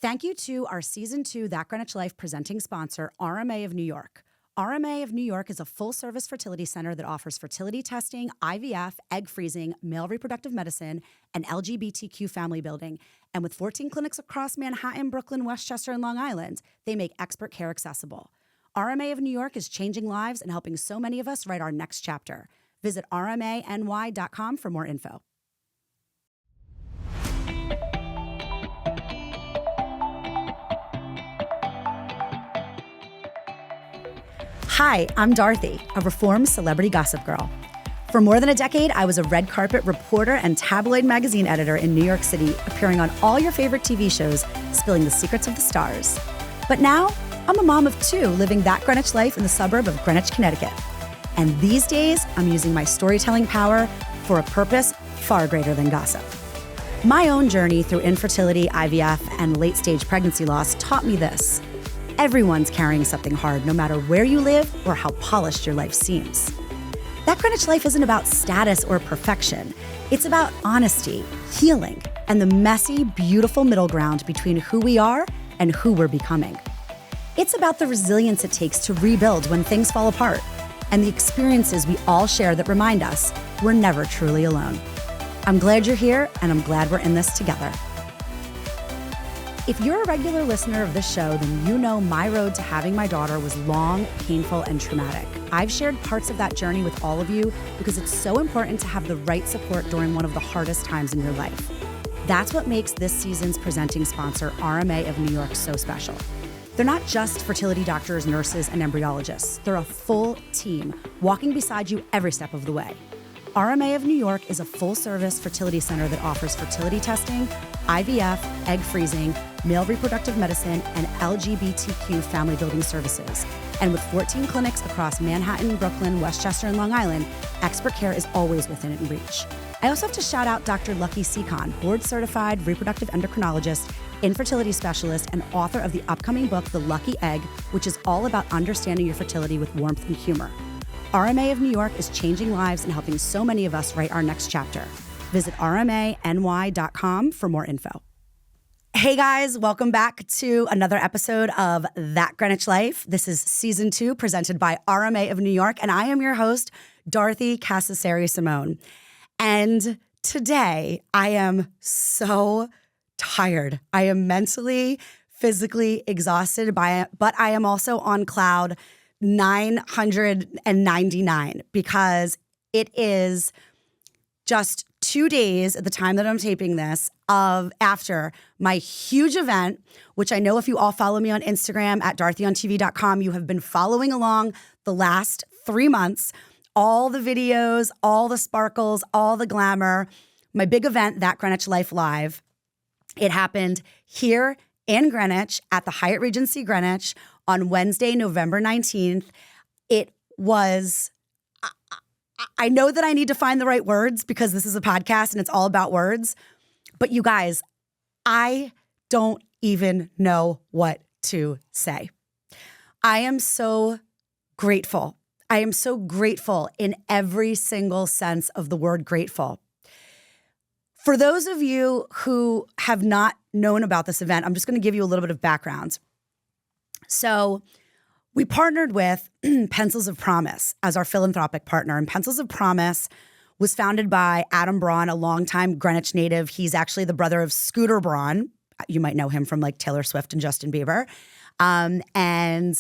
Thank you to our Season 2 That Greenwich Life presenting sponsor, RMA of New York. RMA of New York is a full-service fertility center that offers fertility testing, IVF, egg freezing, male reproductive medicine, and LGBTQ family building. And with 14 clinics across Manhattan, Brooklyn, Westchester, and Long Island, they make expert care accessible. RMA of New York is changing lives and helping so many of us write our next chapter. Visit rmany.com for more info. Hi, I'm Dorothy, a reformed celebrity gossip girl. For more than a decade, I was a red carpet reporter and tabloid magazine editor in New York City, appearing on all your favorite TV shows, spilling the secrets of the stars. But now, I'm a mom of 2 living that Greenwich life in the suburb of Greenwich, Connecticut. And these days, I'm using my storytelling power for a purpose far greater than gossip. My own journey through infertility, IVF, and late-stage pregnancy loss taught me this. Everyone's carrying something hard, no matter where you live or how polished your life seems. That Greenwich life isn't about status or perfection. It's about honesty, healing, and the messy, beautiful middle ground between who we are and who we're becoming. It's about the resilience it takes to rebuild when things fall apart, and the experiences we all share that remind us we're never truly alone. I'm glad you're here, and I'm glad we're in this together. If you're a regular listener of this show, then you know my road to having my daughter was long, painful, and traumatic. I've shared parts of that journey with all of you because it's so important to have the right support during one of the hardest times in your life. That's what makes this season's presenting sponsor, RMA of New York, so special. They're not just fertility doctors, nurses, and embryologists. They're a full team, walking beside you every step of the way. RMA of New York is a full-service fertility center that offers fertility testing, IVF, egg freezing, male reproductive medicine, and LGBTQ family building services. And with 14 clinics across Manhattan, Brooklyn, Westchester, and Long Island, expert care is always within reach. I also have to shout out Dr. Lucky Sequin, board-certified reproductive endocrinologist, infertility specialist, and author of the upcoming book, The Lucky Egg, which is all about understanding your fertility with warmth and humor. RMA of New York is changing lives and helping so many of us write our next chapter. Visit rmany.com for more info. Hey guys, welcome back to another episode of That Greenwich Life. This is Season 2 presented by RMA of New York, and I am your host, Dorothy Cascerceri Simone. And today I am so tired. I am mentally, physically exhausted by it, but I am also on cloud 999 because it is just 2 days at the time that I'm taping this after my huge event, which I know if you all follow me on Instagram at DorothyOnTV.com, you have been following along the last 3 months, all the videos, all the sparkles, all the glamour. My big event, That Greenwich Life Live, it happened here in Greenwich at the Hyatt Regency Greenwich on Wednesday, November 19th. It was, I know that I need to find the right words because this is a podcast and it's all about words. But you guys, I don't even know what to say. I am so grateful. I am so grateful in every single sense of the word grateful. For those of you who have not known about this event, I'm just going to give you a little bit of background. So we partnered with Pencils of Promise as our philanthropic partner. And Pencils of Promise was founded by Adam Braun, a longtime Greenwich native. He's actually the brother of Scooter Braun. You might know him from like Taylor Swift and Justin Bieber. And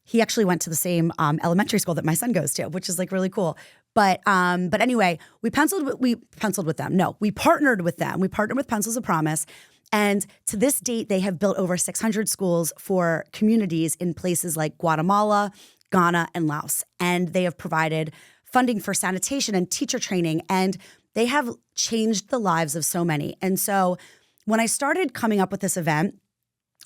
he actually went to the same elementary school that my son goes to, which is like really cool. But anyway, we partnered with them. No, we partnered with them. We partnered with Pencils of Promise. And to this date, they have built over 600 schools for communities in places like Guatemala, Ghana, and Laos. And they have provided funding for sanitation and teacher training. And they have changed the lives of so many. And so when I started coming up with this event,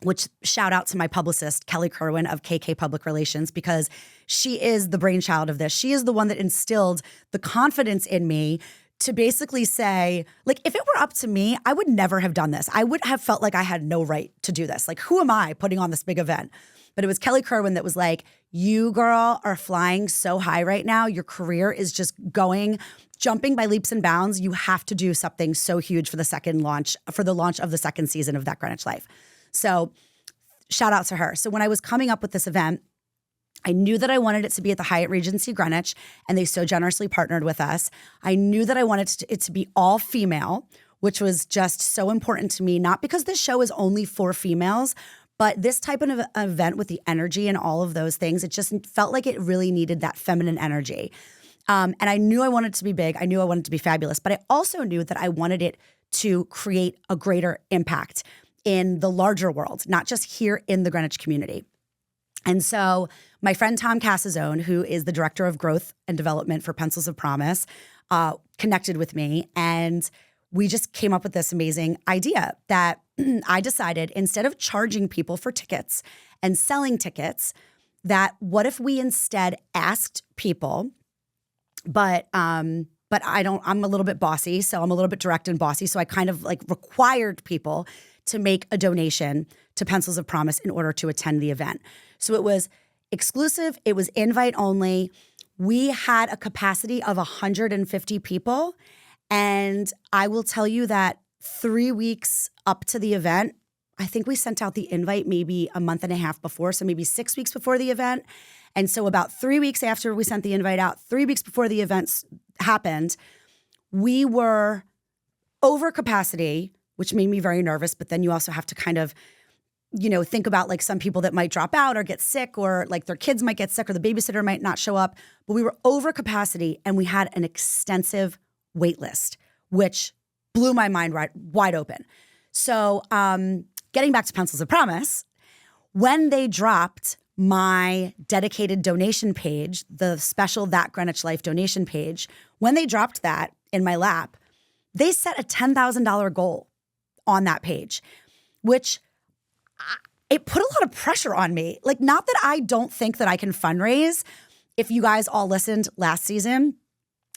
which shout out to my publicist, Kelly Kerwin of KK Public Relations, because she is the brainchild of this. She is the one that instilled the confidence in me to basically say, like, if it were up to me, I would never have done this. I would have felt like I had no right to do this. Like, who am I putting on this big event? But it was Kelly Kerwin that was like, you, girl, are flying so high right now. Your career is just jumping by leaps and bounds. You have to do something so huge for the launch of the second season of That Greenwich Life. So shout out to her. So when I was coming up with this event, I knew that I wanted it to be at the Hyatt Regency Greenwich, and they so generously partnered with us. I knew that I wanted it to be all female, which was just so important to me, not because this show is only for females, but this type of event with the energy and all of those things, it just felt like it really needed that feminine energy. And I knew I wanted it to be big. I knew I wanted it to be fabulous, but I also knew that I wanted it to create a greater impact in the larger world, not just here in the Greenwich community. And so my friend Tom Cascerceri, who is the Director of Growth and Development for Pencils of Promise, connected with me, and we just came up with this amazing idea that I decided, instead of charging people for tickets and selling tickets, that what if we instead asked people, but I'm a little bit bossy, so I'm a little bit direct and bossy, so I kind of like required people to make a donation to Pencils of Promise in order to attend the event. So it was exclusive, it was invite only. We had a capacity of 150 people, and I will tell you that 3 weeks up to the event, I think we sent out the invite maybe a month and a half before, so maybe 6 weeks before the event. And so about 3 weeks after we sent the invite out, 3 weeks before the events happened, we were over capacity, which made me very nervous. But then you also have to kind of, think about like some people that might drop out or get sick, or like their kids might get sick, or the babysitter might not show up. But we were over capacity, and we had an extensive wait list, which blew my mind wide open. So getting back to Pencils of Promise, when they dropped my dedicated donation page, the special That Greenwich Life donation page, when they dropped that in my lap, they set a $10,000 goal on that page, which it put a lot of pressure on me. Like, not that I don't think that I can fundraise. If you guys all listened last season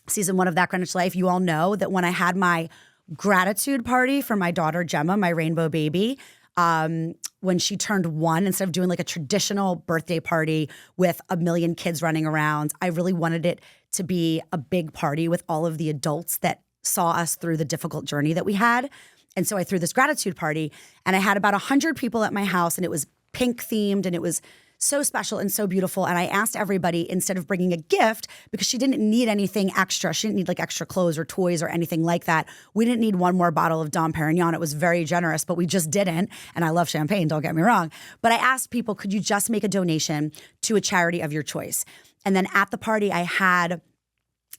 1 of That Greenwich Life, you all know that when I had my gratitude party for my daughter Gemma, my rainbow baby, when she turned 1, instead of doing like a traditional birthday party with a million kids running around, I really wanted it to be a big party with all of the adults that saw us through the difficult journey that we had. And so I threw this gratitude party, and I had about 100 people at my house, and it was pink themed, and it was so special and so beautiful. And I asked everybody, instead of bringing a gift, because she didn't need anything extra. She didn't need like extra clothes or toys or anything like that. We didn't need one more bottle of Dom Perignon. It was very generous, but we just didn't. And I love champagne, don't get me wrong. But I asked people, could you just make a donation to a charity of your choice? And then at the party, I had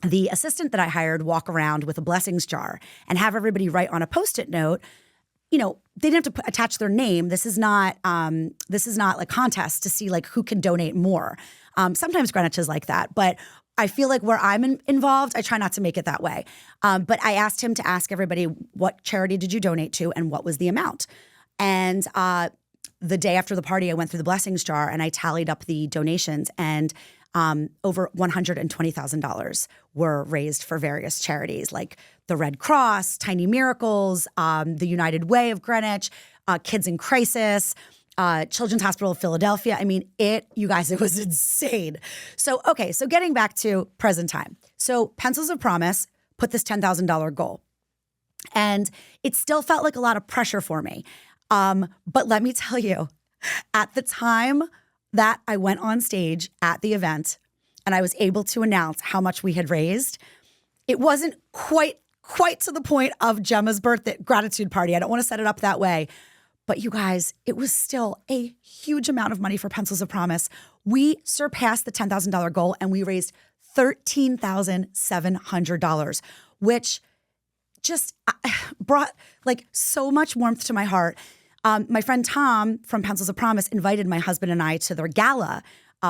the assistant that I hired walk around with a blessings jar and have everybody write on a Post-it note. They didn't have to attach their name. This is not like contest to see like who can donate more. Sometimes Greenwich is like that, but I feel like where I'm involved, I try not to make it that way. But I asked him to ask everybody, what charity did you donate to and what was the amount? And the day after the party, I went through the blessings jar and I tallied up the donations, and over $120,000 were raised for various charities like the Red Cross, Tiny Miracles, the United Way of Greenwich, Kids in Crisis, Children's Hospital of Philadelphia. I mean, you guys, it was insane. So getting back to present time. So Pencils of Promise put this $10,000 goal, and it still felt like a lot of pressure for me. But let me tell you, at the time that I went on stage at the event and I was able to announce how much we had raised, it wasn't quite to the point of Gemma's birthday gratitude party. I don't want to set it up that way. But you guys, it was still a huge amount of money for Pencils of Promise. We surpassed the $10,000 goal, and we raised $13,700, which just brought like so much warmth to my heart. My friend Tom from Pencils of Promise invited my husband and I to their gala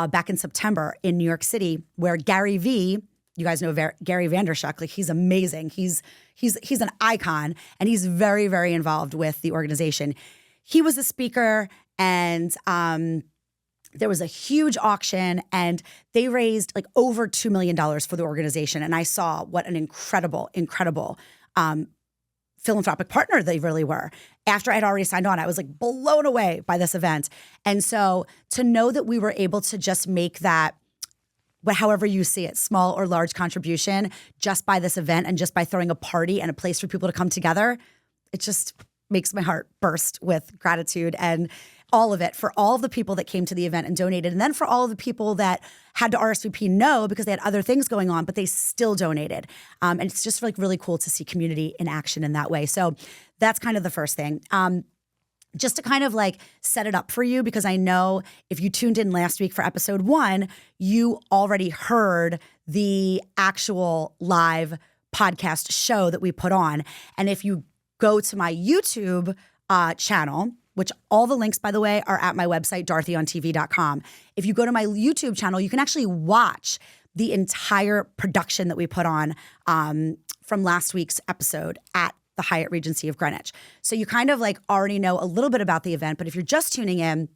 back in September in New York City, where Gary V, you guys know Gary Vanderchuck, like he's amazing. He's an icon, and he's very, very involved with the organization. He was a speaker, and there was a huge auction, and they raised like over $2 million for the organization. And I saw what an incredible philanthropic partner they really were. After I'd already signed on, I was like blown away by this event. And so to know that we were able to just make that, however you see it, small or large contribution, just by this event and just by throwing a party and a place for people to come together, it just makes my heart burst with gratitude and all of it for all of the people that came to the event and donated. And then for all of the people that had to RSVP no because they had other things going on, but they still donated. And it's just like really cool to see community in action in that way. So that's kind of the first thing. Just to kind of like set it up for you, because I know if you tuned in last week for episode 1, you already heard the actual live podcast show that we put on. And if you go to my YouTube channel, which all the links, by the way, are at my website, DorothyOnTV.com. If you go to my YouTube channel, you can actually watch the entire production that we put on from last week's episode at the Hyatt Regency of Greenwich. So you kind of like already know a little bit about the event, but if you're just tuning in,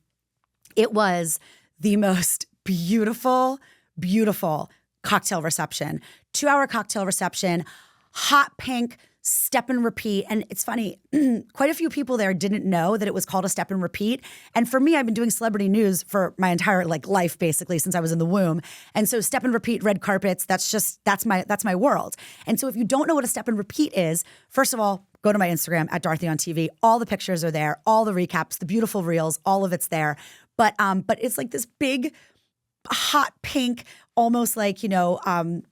it was the most beautiful, beautiful cocktail reception, 2-hour cocktail reception, hot pink, step and repeat. And it's funny, quite a few people there didn't know that it was called a step and repeat. And for me, I've been doing celebrity news for my entire like life, basically, since I was in the womb. And so step and repeat, red carpets, that's my world. And so if you don't know what a step and repeat is, first of all, go to my Instagram at Dorothy on TV. All the pictures are there, all the recaps, the beautiful reels, all of it's there. But it's like this big, hot pink, almost like,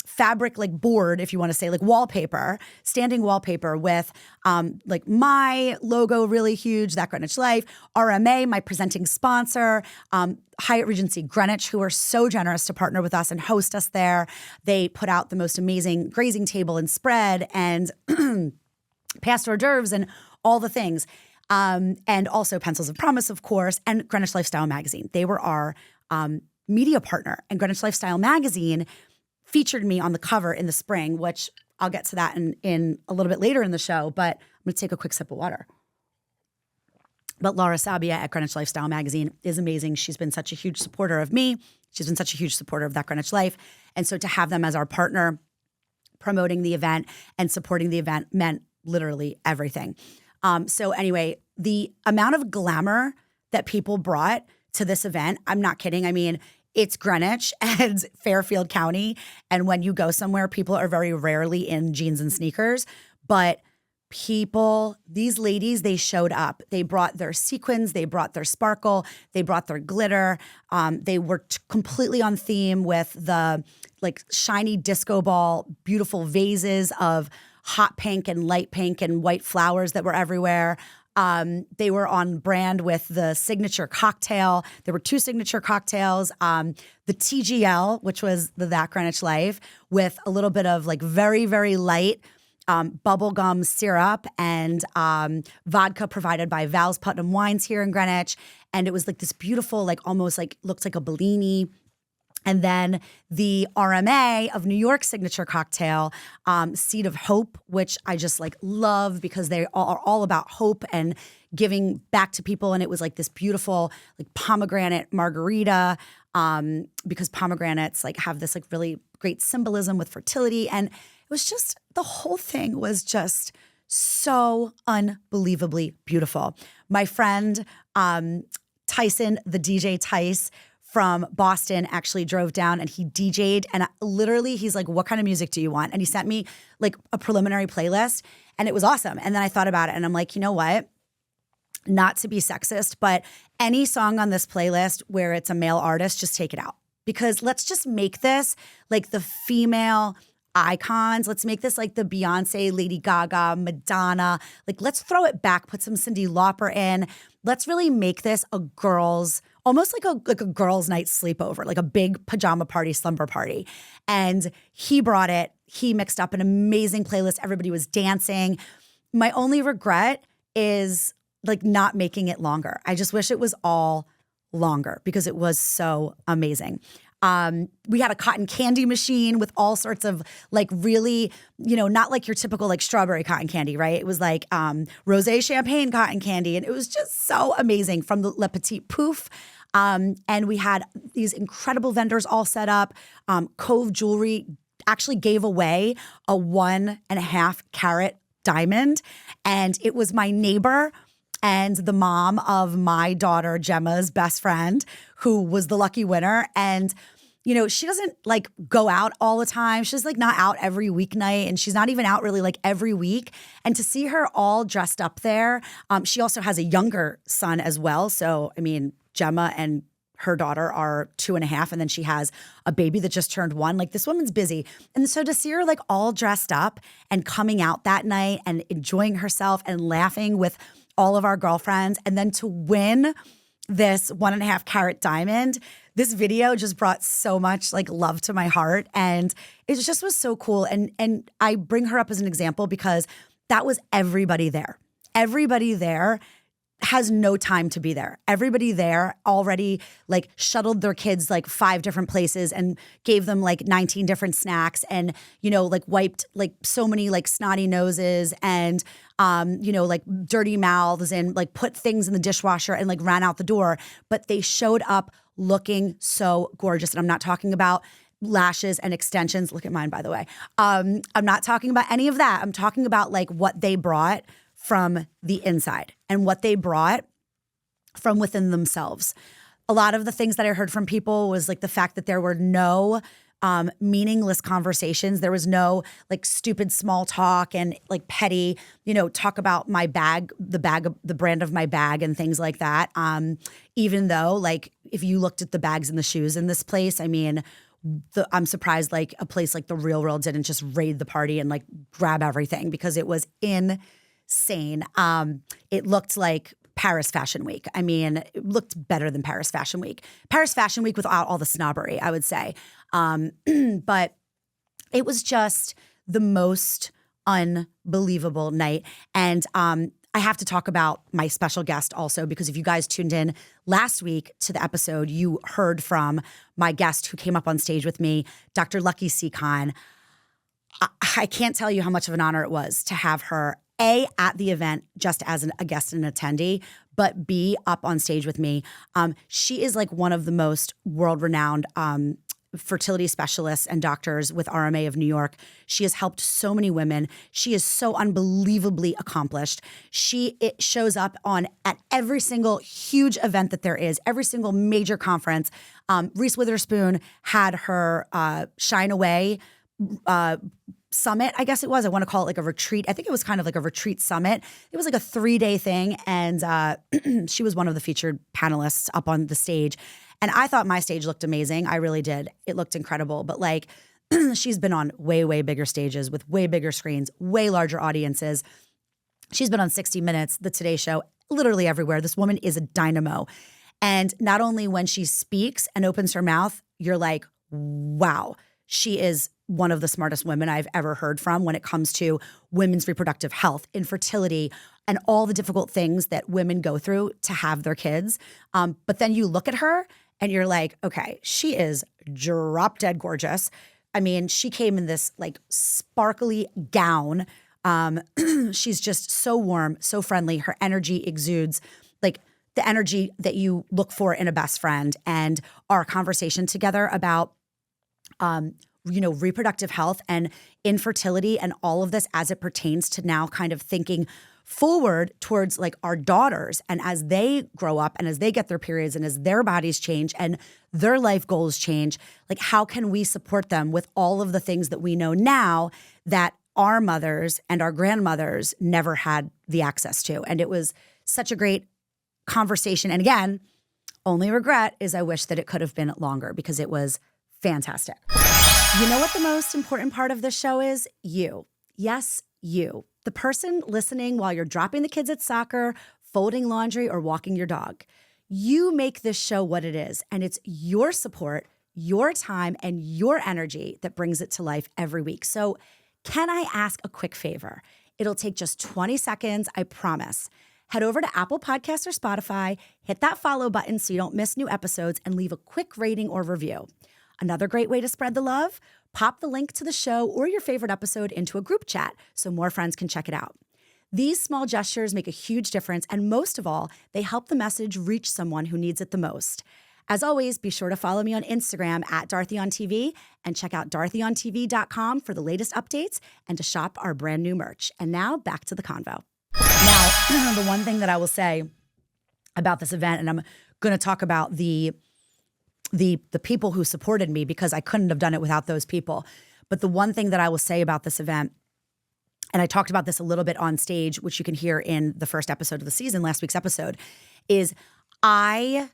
fabric, like board, if you want to say, like wallpaper, standing wallpaper with like my logo really huge, that Greenwich Life, RMA, my presenting sponsor, Hyatt Regency Greenwich, who are so generous to partner with us and host us there. They put out the most amazing grazing table and spread and past hors d'oeuvres and all the things. And also Pencils of Promise, of course, and Greenwich Lifestyle Magazine. They were our media partner, and Greenwich Lifestyle Magazine featured me on the cover in the spring, which I'll get to that in a little bit later in the show, but I'm going to take a quick sip of water. But Laura Sabia at Greenwich Lifestyle Magazine is amazing. She's been such a huge supporter of me. She's been such a huge supporter of That Greenwich Life. And so to have them as our partner promoting the event and supporting the event meant literally everything. So anyway, the amount of glamour that people brought to this event, I'm not kidding. I mean, it's Greenwich and Fairfield County. And when you go somewhere, people are very rarely in jeans and sneakers. But people, these ladies, they showed up. They brought their sequins. They brought their sparkle. They brought their glitter. They were completely on theme with the like shiny disco ball, beautiful vases of hot pink and light pink and white flowers that were everywhere. They were on brand with the signature cocktail. There were 2 signature cocktails. The TGL, which was the That Greenwich Life, with a little bit of like very, very light bubblegum syrup and vodka provided by Val's Putnam Wines here in Greenwich. And it was like this beautiful, like almost like looked like a Bellini. And then the RMA of New York signature cocktail, Seed of Hope, which I just like love because they are all about hope and giving back to people. And it was like this beautiful like pomegranate margarita because pomegranates like have this like really great symbolism with fertility. And it was just, the whole thing was just so unbelievably beautiful. My friend Tyson, the DJ Tice, from Boston actually drove down and he DJ'd and literally he's like, what kind of music do you want? And he sent me like a preliminary playlist and it was awesome. And then I thought about it and I'm like, you know what? Not to be sexist, but any song on this playlist where it's a male artist, just take it out. Because let's just make this like the female icons. Let's make this like the Beyonce, Lady Gaga, Madonna. Like let's throw it back, put some Cyndi Lauper in. Let's really make this a girls, almost like a girls' night sleepover, like a big pajama party, slumber party. And he brought it. He mixed up an amazing playlist. Everybody was dancing. My only regret is like not making it longer. I just wish it was all longer because it was so amazing. We had a cotton candy machine with all sorts of like really, not like your typical like strawberry cotton candy, right? It was like rosé champagne cotton candy. And it was just so amazing from the Le Petit Pouf. And we had these incredible vendors all set up. Cove Jewelry actually gave away a 1.5 carat diamond. And it was my neighbor and the mom of my daughter, Gemma's best friend, who was the lucky winner. And she doesn't like go out all the time. She's like not out every weeknight, and she's not even out really like every week. And to see her all dressed up there, she also has a younger son as well. So, I mean, Gemma and her daughter are 2.5, and then she has a baby that just turned 1. Like, this woman's busy. And so to see her like all dressed up and coming out that night and enjoying herself and laughing with all of our girlfriends, and then to win this 1.5 carat diamond, this video just brought so much like love to my heart. And it just was so cool. And I bring her up as an example because that was everybody there. Everybody there has no time to be there. Everybody there already like shuttled their kids like 5 different places and gave them like 19 different snacks, and like wiped like so many like snotty noses and like dirty mouths, and like put things in the dishwasher and like ran out the door. But they showed up looking so gorgeous. And I'm not talking about lashes and extensions. Look at mine, by the way. I'm not talking about any of that. I'm talking about like what they brought from the inside and what they brought from within themselves. A lot of the things that I heard from people was like the fact that there were no meaningless conversations. There was no like stupid small talk and like petty, talk about my bag, the brand of my bag and things like that. Even though like if you looked at the bags and the shoes in this place, I mean, I'm surprised like a place like the Real World didn't just raid the party and like grab everything, because it was insane. It looked like Paris Fashion Week. I mean, it looked better than Paris Fashion Week. Paris Fashion Week without all the snobbery, I would say. But it was just the most unbelievable night. And I have to talk about my special guest also, because if you guys tuned in last week to the episode, you heard from my guest who came up on stage with me, Dr. Lucky Sequin. I can't tell you how much of an honor it was to have her at the event just as a guest and an attendee, but B, up on stage with me. She is like one of the most world-renowned fertility specialists and doctors with RMA of New York. She has helped so many women. She is so unbelievably accomplished. It shows up at every single huge event that there is, every single major conference. Reese Witherspoon had her Shine Away summit, I guess it was. I want to call it like a retreat. I think it was kind of like a retreat summit. It was like a 3-day thing. And she was one of the featured panelists up on the stage. And I thought my stage looked amazing. I really did. It looked incredible. But like, she's been on way, way bigger stages with way bigger screens, way larger audiences. She's been on 60 Minutes, The Today Show, literally everywhere. This woman is a dynamo. And not only when she speaks and opens her mouth, you're like, wow, she is one of the smartest women I've ever heard from when it comes to women's reproductive health, infertility, and all the difficult things that women go through to have their kids. But then you look at her and you're like, okay, she is drop dead gorgeous. I mean, she came in this like sparkly gown. She's just so warm, so friendly. Her energy exudes like the energy that you look for in a best friend. And our conversation together about reproductive health and infertility and all of this as it pertains to now kind of thinking forward towards like our daughters, and as they grow up and as they get their periods and as their bodies change and their life goals change, like how can we support them with all of the things that we know now that our mothers and our grandmothers never had the access to. And it was such a great conversation. And again, only regret is I wish that it could have been longer, because it was fantastic. You know what the most important part of this show is? You. Yes, you. The person listening while you're dropping the kids at soccer, folding laundry, or walking your dog. You make this show what it is, and it's your support, your time, and your energy that brings it to life every week. So can I ask a quick favor? It'll take just 20 seconds, I promise. Head over to Apple Podcasts or Spotify, hit that follow button so you don't miss new episodes, and leave a quick rating or review. Another great way to spread the love, pop the link to the show or your favorite episode into a group chat so more friends can check it out. These small gestures make a huge difference, and most of all, they help the message reach someone who needs it the most. As always, be sure to follow me on Instagram at DorothyOnTV, and check out DorothyOnTV.com for the latest updates and to shop our brand new merch. And now back to the convo. Now, the one thing that I will say about this event, and I'm going to talk about the the people who supported me, because I couldn't have done it without those people. But the one thing that I will say about this event, and I talked about this a little bit on stage, which you can hear in the first episode of the season, last week's episode, is I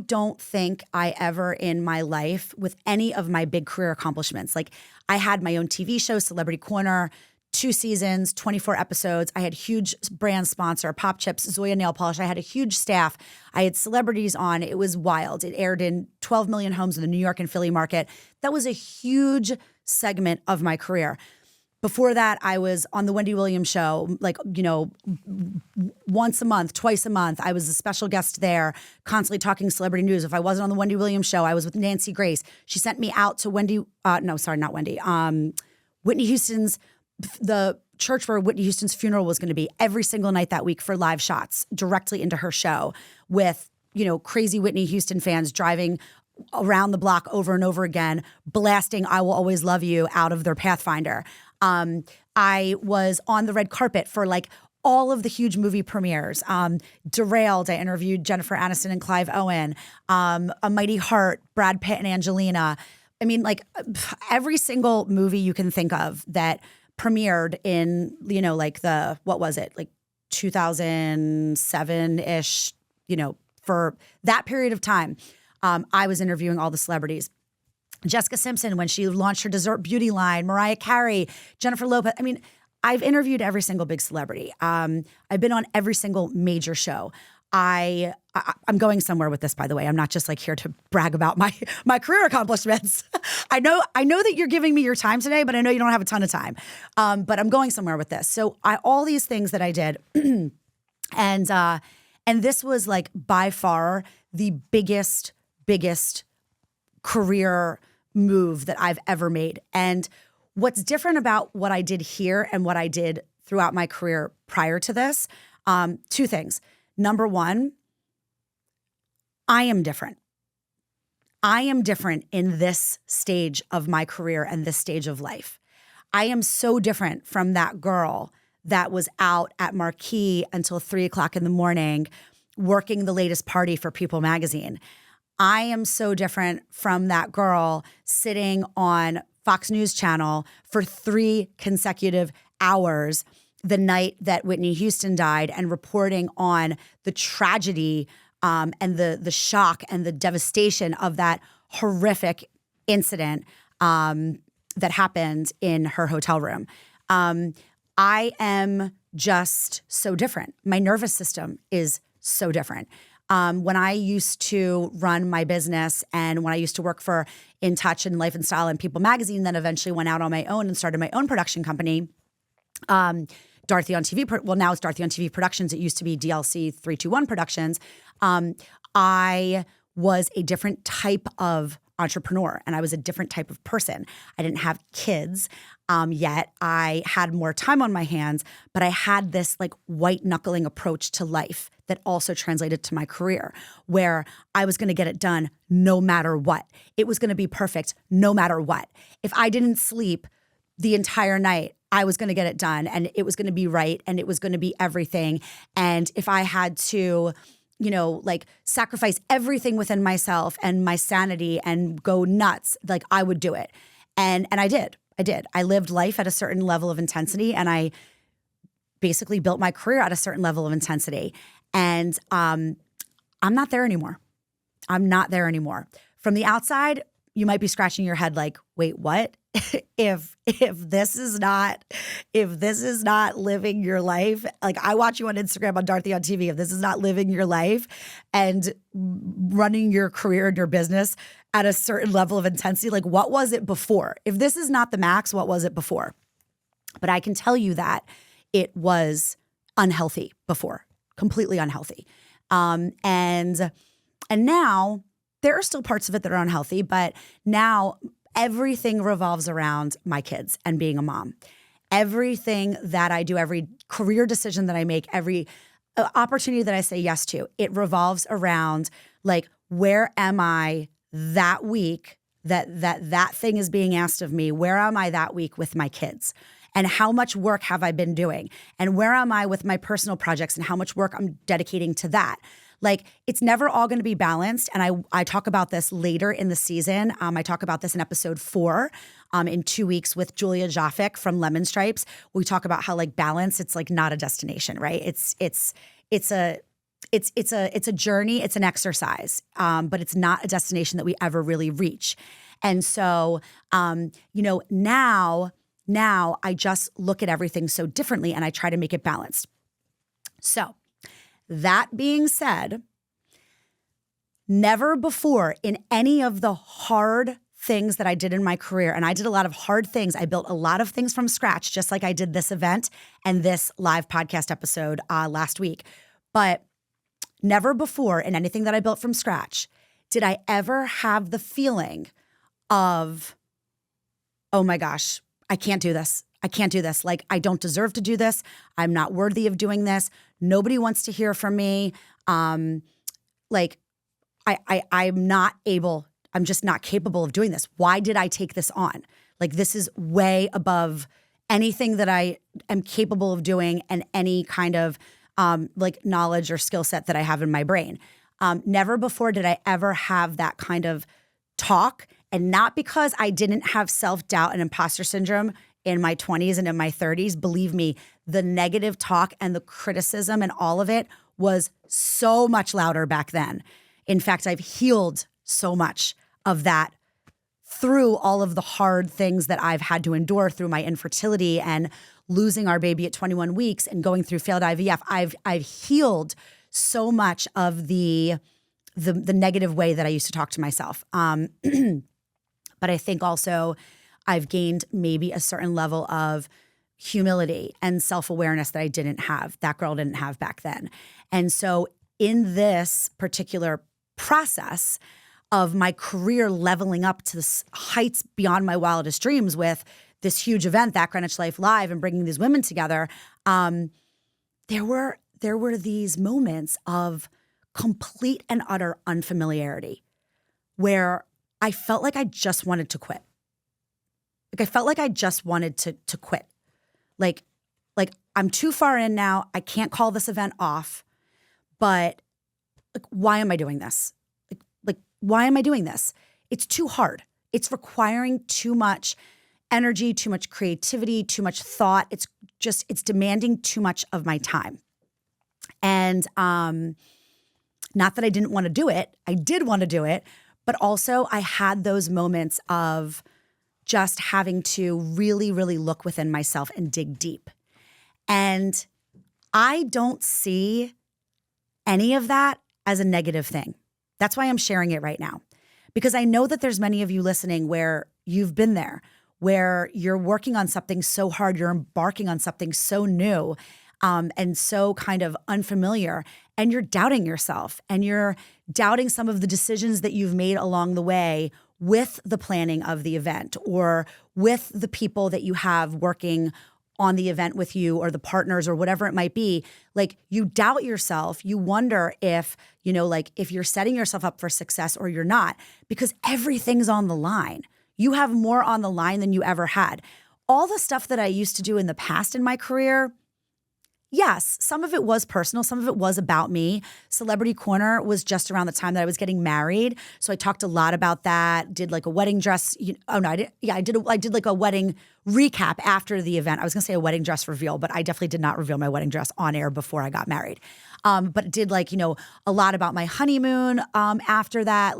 don't think I ever in my life, with any of my big career accomplishments, like I had my own TV show, Celebrity Corner, 2 seasons, 24 episodes. I had huge brand sponsor, Pop Chips, Zoya Nail Polish. I had a huge staff. I had celebrities on. It was wild. It aired in 12 million homes in the New York and Philly market. That was a huge segment of my career. Before that, I was on the Wendy Williams show, like, once a month, twice a month. I was a special guest there, constantly talking celebrity news. If I wasn't on the Wendy Williams show, I was with Nancy Grace. She sent me out to Whitney Houston's, the church where Whitney Houston's funeral was going to be, every single night that week for live shots directly into her show with, crazy Whitney Houston fans driving around the block over and over again, blasting I Will Always Love You out of their Pathfinder. I was on the red carpet for like all of the huge movie premieres. Derailed, I interviewed Jennifer Aniston and Clive Owen. A Mighty Heart, Brad Pitt and Angelina. I mean, like every single movie you can think of that premiered in, like what was it? Like 2007-ish, for that period of time. I was interviewing all the celebrities. Jessica Simpson, when she launched her dessert beauty line, Mariah Carey, Jennifer Lopez. I mean, I've interviewed every single big celebrity. I've been on every single major show. I'm going somewhere with this, by the way. I'm not just like here to brag about my career accomplishments. I know that you're giving me your time today, but I know you don't have a ton of time. But I'm going somewhere with this. So all these things that I did, and this was like by far the biggest career move that I've ever made. And what's different about what I did here and what I did throughout my career prior to this, 2 things. Number one, I am different. I am different in this stage of my career and this stage of life. I am so different from that girl that was out at Marquee until 3:00 in the morning working the latest party for People magazine. I am so different from that girl sitting on Fox News Channel for 3 consecutive hours the night that Whitney Houston died and reporting on the tragedy and the shock and the devastation of that horrific incident that happened in her hotel room. I am just so different. My nervous system is so different. When I used to run my business and when I used to work for In Touch and Life and Style and People magazine, then eventually went out on my own and started my own production company, Dorothy on TV. Well, now it's Dorothy on TV Productions. It used to be DLC 321 Productions. I was a different type of entrepreneur and I was a different type of person. I didn't have kids yet. I had more time on my hands, but I had this like white knuckling approach to life that also translated to my career where I was going to get it done no matter what. It was going to be perfect no matter what. If I didn't sleep the entire night, I was going to get it done and it was going to be right and it was going to be everything. And if I had to, like sacrifice everything within myself and my sanity and go nuts, like I would do it. And I did. I lived life at a certain level of intensity and I basically built my career at a certain level of intensity. And I'm not there anymore. I'm not there anymore. From the outside, you might be scratching your head like, wait, what? if this is not living your life, like I watch you on Instagram on Dorothy on TV, if this is not living your life and running your career and your business at a certain level of intensity, like what was it before? If this is not the max, what was it before? But I can tell you that it was unhealthy before, completely unhealthy. And now there are still parts of it that are unhealthy, but now everything revolves around my kids and being a mom. Everything that I do, every career decision that I make, every opportunity that I say yes to, it revolves around like, where am I that week that thing is being asked of me? Where am I that week with my kids? And how much work have I been doing? And where am I with my personal projects and how much work I'm dedicating to that? Like, it's never all going to be balanced. And I talk about this later in the season. I talk about this in episode 4 in 2 weeks with Julia Jaffic from Lemon Stripes. We talk about how like balance, it's like not a destination, right? It's a journey, it's an exercise, but it's not a destination that we ever really reach. And so, now I just look at everything so differently and I try to make it balanced. So that being said, never before in any of the hard things that I did in my career, and I did a lot of hard things. I built a lot of things from scratch, just like I did this event and this live podcast episode last week. But never before in anything that I built from scratch did I ever have the feeling of, oh my gosh, I can't do this. I can't do this. Like, I don't deserve to do this. I'm not worthy of doing this. Nobody wants to hear from me. I'm not able, I'm just not capable of doing this. Why did I take this on? Like, this is way above anything that I am capable of doing and any kind of knowledge or skill set that I have in my brain. Never before did I ever have that kind of talk. And not because I didn't have self-doubt and imposter syndrome in my 20s and in my 30s. Believe me, the negative talk and the criticism and all of it was so much louder back then. In fact, I've healed so much of that through all of the hard things that I've had to endure through my infertility and losing our baby at 21 weeks and going through failed IVF. I've healed so much of the negative way that I used to talk to myself. But I think also I've gained maybe a certain level of humility and self-awareness that I didn't have, that girl didn't have back then. And so in this particular process of my career leveling up to the heights beyond my wildest dreams with this huge event, that Greenwich Life Live, and bringing these women together, there were these moments of complete and utter unfamiliarity where I felt like I just wanted to quit. Like, I felt like I just wanted to quit. Like I'm too far in now. I can't call this event off. But like, why am I doing this? Like, why am I doing this? It's too hard. It's requiring too much energy, too much creativity, too much thought. It's demanding too much of my time. And not that I didn't want to do it. I did want to do it. But also I had those moments of just having to really, really look within myself and dig deep. And I don't see any of that as a negative thing. That's why I'm sharing it right now. Because I know that there's many of you listening where you've been there, where you're working on something so hard, you're embarking on something so new, and so kind of unfamiliar, and you're doubting yourself and you're doubting some of the decisions that you've made along the way with the planning of the event or with the people that you have working on the event with you or the partners or whatever it might be. Like, you doubt yourself. You wonder if, if you're setting yourself up for success or you're not, because everything's on the line. You have more on the line than you ever had. All the stuff that I used to do in the past in my career, yes, some of it was personal. Some of it was about me. Celebrity Corner was just around the time that I was getting married. So I talked a lot about that, did like a wedding dress. I did like a wedding recap after the event. I was going to say a wedding dress reveal, but I definitely did not reveal my wedding dress on air before I got married. But did a lot about my honeymoon after that.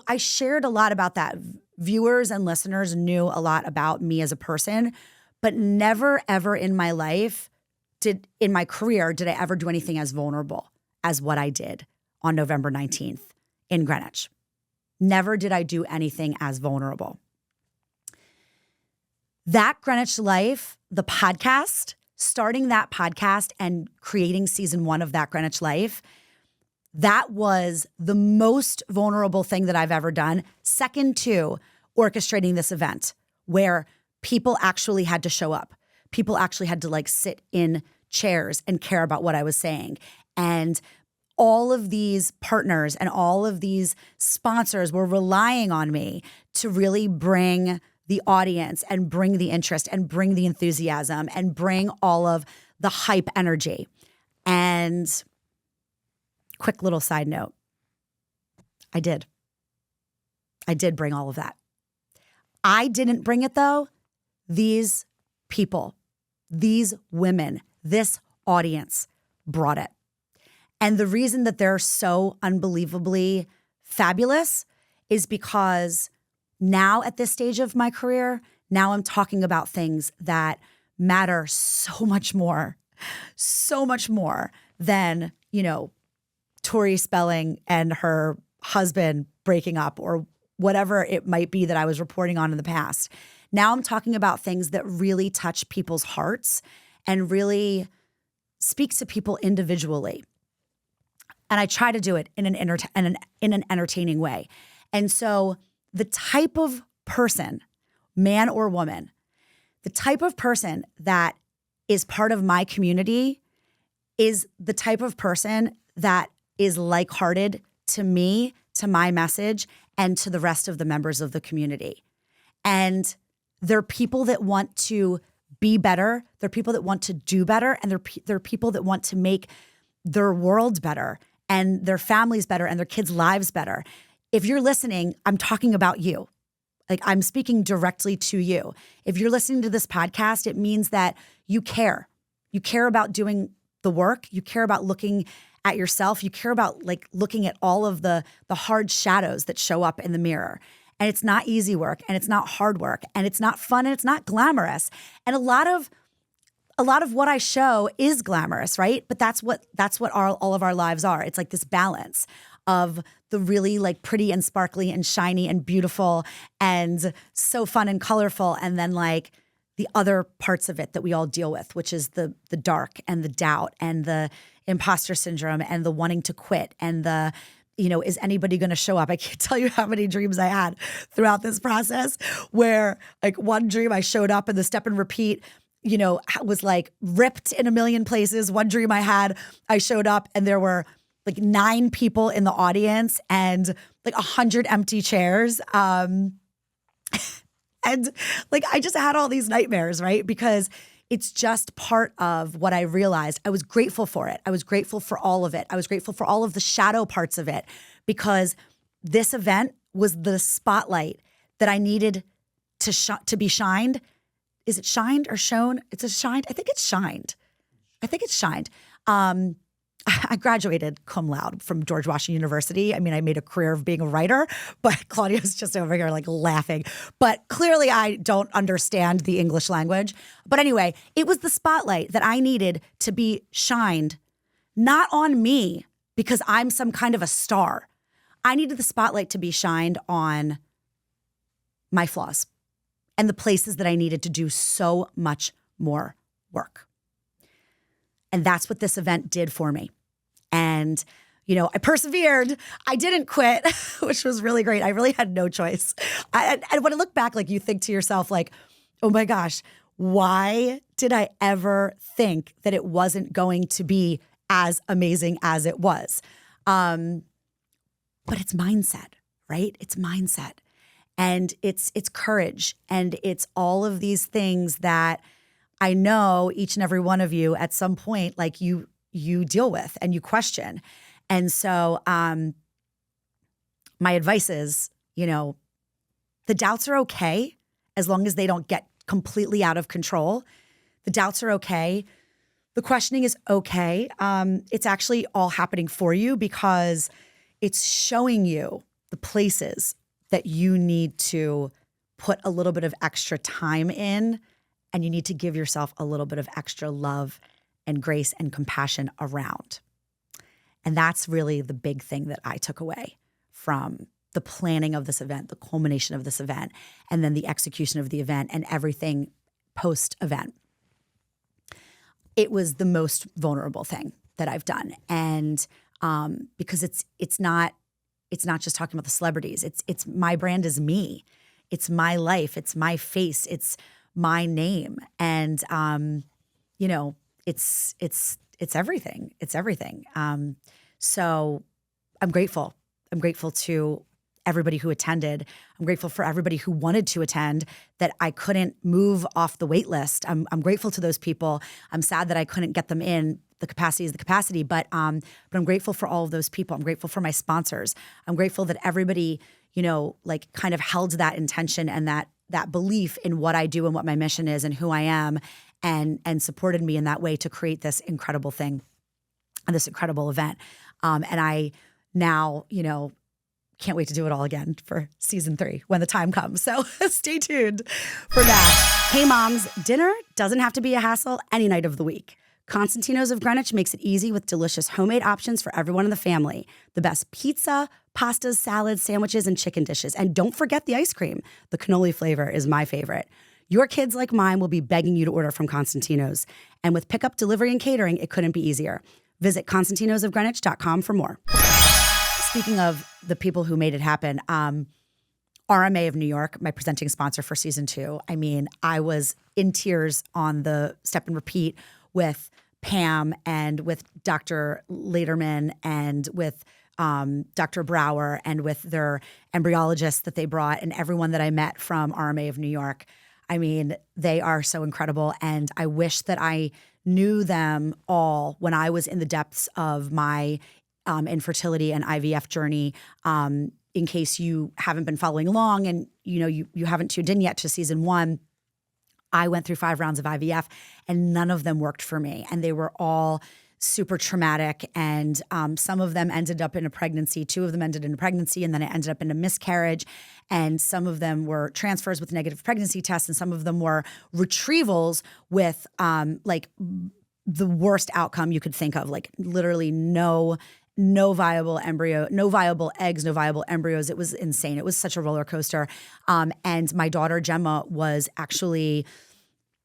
I shared a lot about that. Viewers and listeners knew a lot about me as a person, but never ever in my life in my career, did I ever do anything as vulnerable as what I did on November 19th in Greenwich. Never did I do anything as vulnerable. That Greenwich Life, the podcast, starting that podcast and creating season 1 of That Greenwich Life, that was the most vulnerable thing that I've ever done. Second to orchestrating this event where people actually had to show up. People actually had to sit in chairs and care about what I was saying. And all of these partners and all of these sponsors were relying on me to really bring the audience and bring the interest and bring the enthusiasm and bring all of the hype energy. And quick little side note. I did bring all of that. I didn't bring it though. These people, these women, this audience brought it. And the reason that they're so unbelievably fabulous is because now at this stage of my career, now I'm talking about things that matter so much more than, Tori Spelling and her husband breaking up or whatever it might be that I was reporting on in the past. Now I'm talking about things that really touch people's hearts and really speak to people individually. And I try to do it in an entertaining way. And so the type of person, man or woman, the type of person that is part of my community is the type of person that is like-hearted to me, to my message, and to the rest of the members of the community. And they're people that want to be better. They're people that want to do better. And they're people that want to make their world better and their families better and their kids' lives better. If you're listening, I'm talking about you. Like, I'm speaking directly to you. If you're listening to this podcast, it means that you care. You care about doing the work. You care about looking at yourself. You care about looking at all of the hard shadows that show up in the mirror. And it's not easy work, and it's not hard work, and it's not fun, and it's not glamorous. And a lot of what I show is glamorous, right? But that's what all of our lives are. It's like this balance of the really pretty and sparkly and shiny and beautiful and so fun and colorful, and then the other parts of it that we all deal with, which is the dark and the doubt and the imposter syndrome and the wanting to quit and the, is anybody going to show up? I can't tell you how many dreams I had throughout this process where one dream I showed up and the step and repeat, was ripped in a million places. One dream I had, I showed up and there were 9 people in the audience and 100 empty chairs. And I just had all these nightmares, right? Because it's just part of what I realized. I was grateful for it. I was grateful for all of it. I was grateful for all of the shadow parts of it because this event was the spotlight that I needed to be shined. Is it shined or shown? It's a shined. I think it's shined. I graduated cum laude from George Washington University. I mean, I made a career of being a writer, but Claudia's just over here laughing. But clearly I don't understand the English language. But anyway, it was the spotlight that I needed to be shined, not on me because I'm some kind of a star. I needed the spotlight to be shined on my flaws and the places that I needed to do so much more work. And that's what this event did for me. And, I persevered. I didn't quit, which was really great. I really had no choice. And when I look back, you think to yourself, oh my gosh, why did I ever think that it wasn't going to be as amazing as it was? But it's mindset, right? It's mindset. And it's courage. And it's all of these things that I know each and every one of you at some point, you deal with and you question. And so my advice is, the doubts are okay as long as they don't get completely out of control. The doubts are okay. The questioning is okay. It's actually all happening for you because it's showing you the places that you need to put a little bit of extra time in, and you need to give yourself a little bit of extra love and grace and compassion around. And that's really the big thing that I took away from the planning of this event, the culmination of this event, and then the execution of the event and everything post-event. It was the most vulnerable thing that I've done. And because it's not just talking about the celebrities. It's my brand is me. It's my life. It's my face. It's my name. And it's everything. It's everything. So I'm grateful. I'm grateful to everybody who attended. I'm grateful for everybody who wanted to attend that I couldn't move off the wait list. I'm grateful to those people. I'm sad that I couldn't get them in the capacity is the capacity. But I'm grateful for all of those people. I'm grateful for my sponsors. I'm grateful that everybody, like kind of held that intention and that belief in what I do and what my mission is and who I am, and supported me in that way to create this incredible thing and this incredible event. And I now, can't wait to do it all again for season 3 when the time comes. So stay tuned for that. Hey moms, dinner doesn't have to be a hassle any night of the week. Constantino's of Greenwich makes it easy with delicious homemade options for everyone in the family. The best pizza, pastas, salads, sandwiches, and chicken dishes. And don't forget the ice cream. The cannoli flavor is my favorite. Your kids, like mine, will be begging you to order from Constantino's. And with pickup, delivery, and catering, it couldn't be easier. Visit constantinosofgreenwich.com for more. Speaking of the people who made it happen, RMA of New York, my presenting sponsor for season 2. I mean, I was in tears on the step and repeat with Pam and with Dr. Lederman and with Dr. Brower and with their embryologists that they brought and everyone that I met from RMA of New York. I mean, they are so incredible. And I wish that I knew them all when I was in the depths of my infertility and IVF journey. In case you haven't been following along and you haven't tuned in yet to season 1, I went through 5 rounds of IVF and none of them worked for me. And they were all super traumatic. And some of them ended up in a pregnancy. 2 of them ended in a pregnancy, and then it ended up in a miscarriage. And some of them were transfers with negative pregnancy tests, and some of them were retrievals with like the worst outcome you could think of, like literally no viable embryo, no viable eggs, no viable embryos. It was insane. It was such a roller coaster. And my daughter Gemma was actually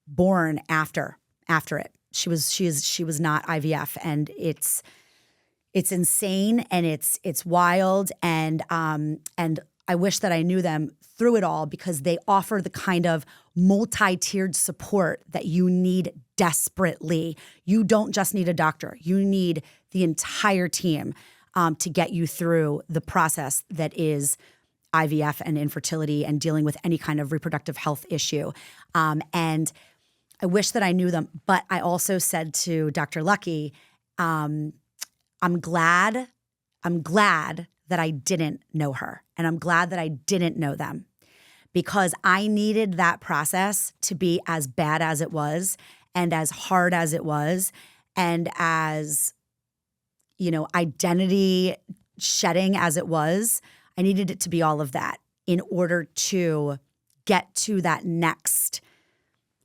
born after it. She was not IVF, and it's insane and it's wild. And I wish that I knew them through it all, because they offer the kind of multi-tiered support that you need desperately. You don't just need a doctor. You need the entire team to get you through the process that is IVF and infertility and dealing with any kind of reproductive health issue. And I wish that I knew them, but I also said to Dr. Lucky, I'm glad that I didn't know her, and I'm glad that I didn't know them, because I needed that process to be as bad as it was and as hard as it was and as, identity shedding as it was. I needed it to be all of that in order to get to that next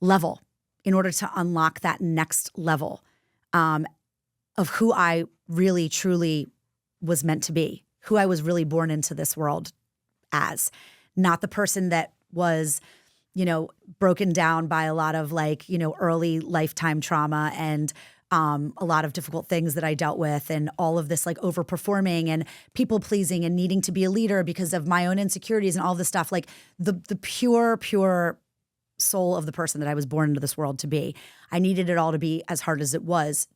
level, in order to unlock that next level of who I really, truly was meant to be, who I was really born into this world as. Not the person that was, broken down by a lot of early lifetime trauma and a lot of difficult things that I dealt with, and all of this overperforming and people pleasing and needing to be a leader because of my own insecurities and all this stuff. Like the pure soul of the person that I was born into this world to be. I needed it all to be as hard as it was,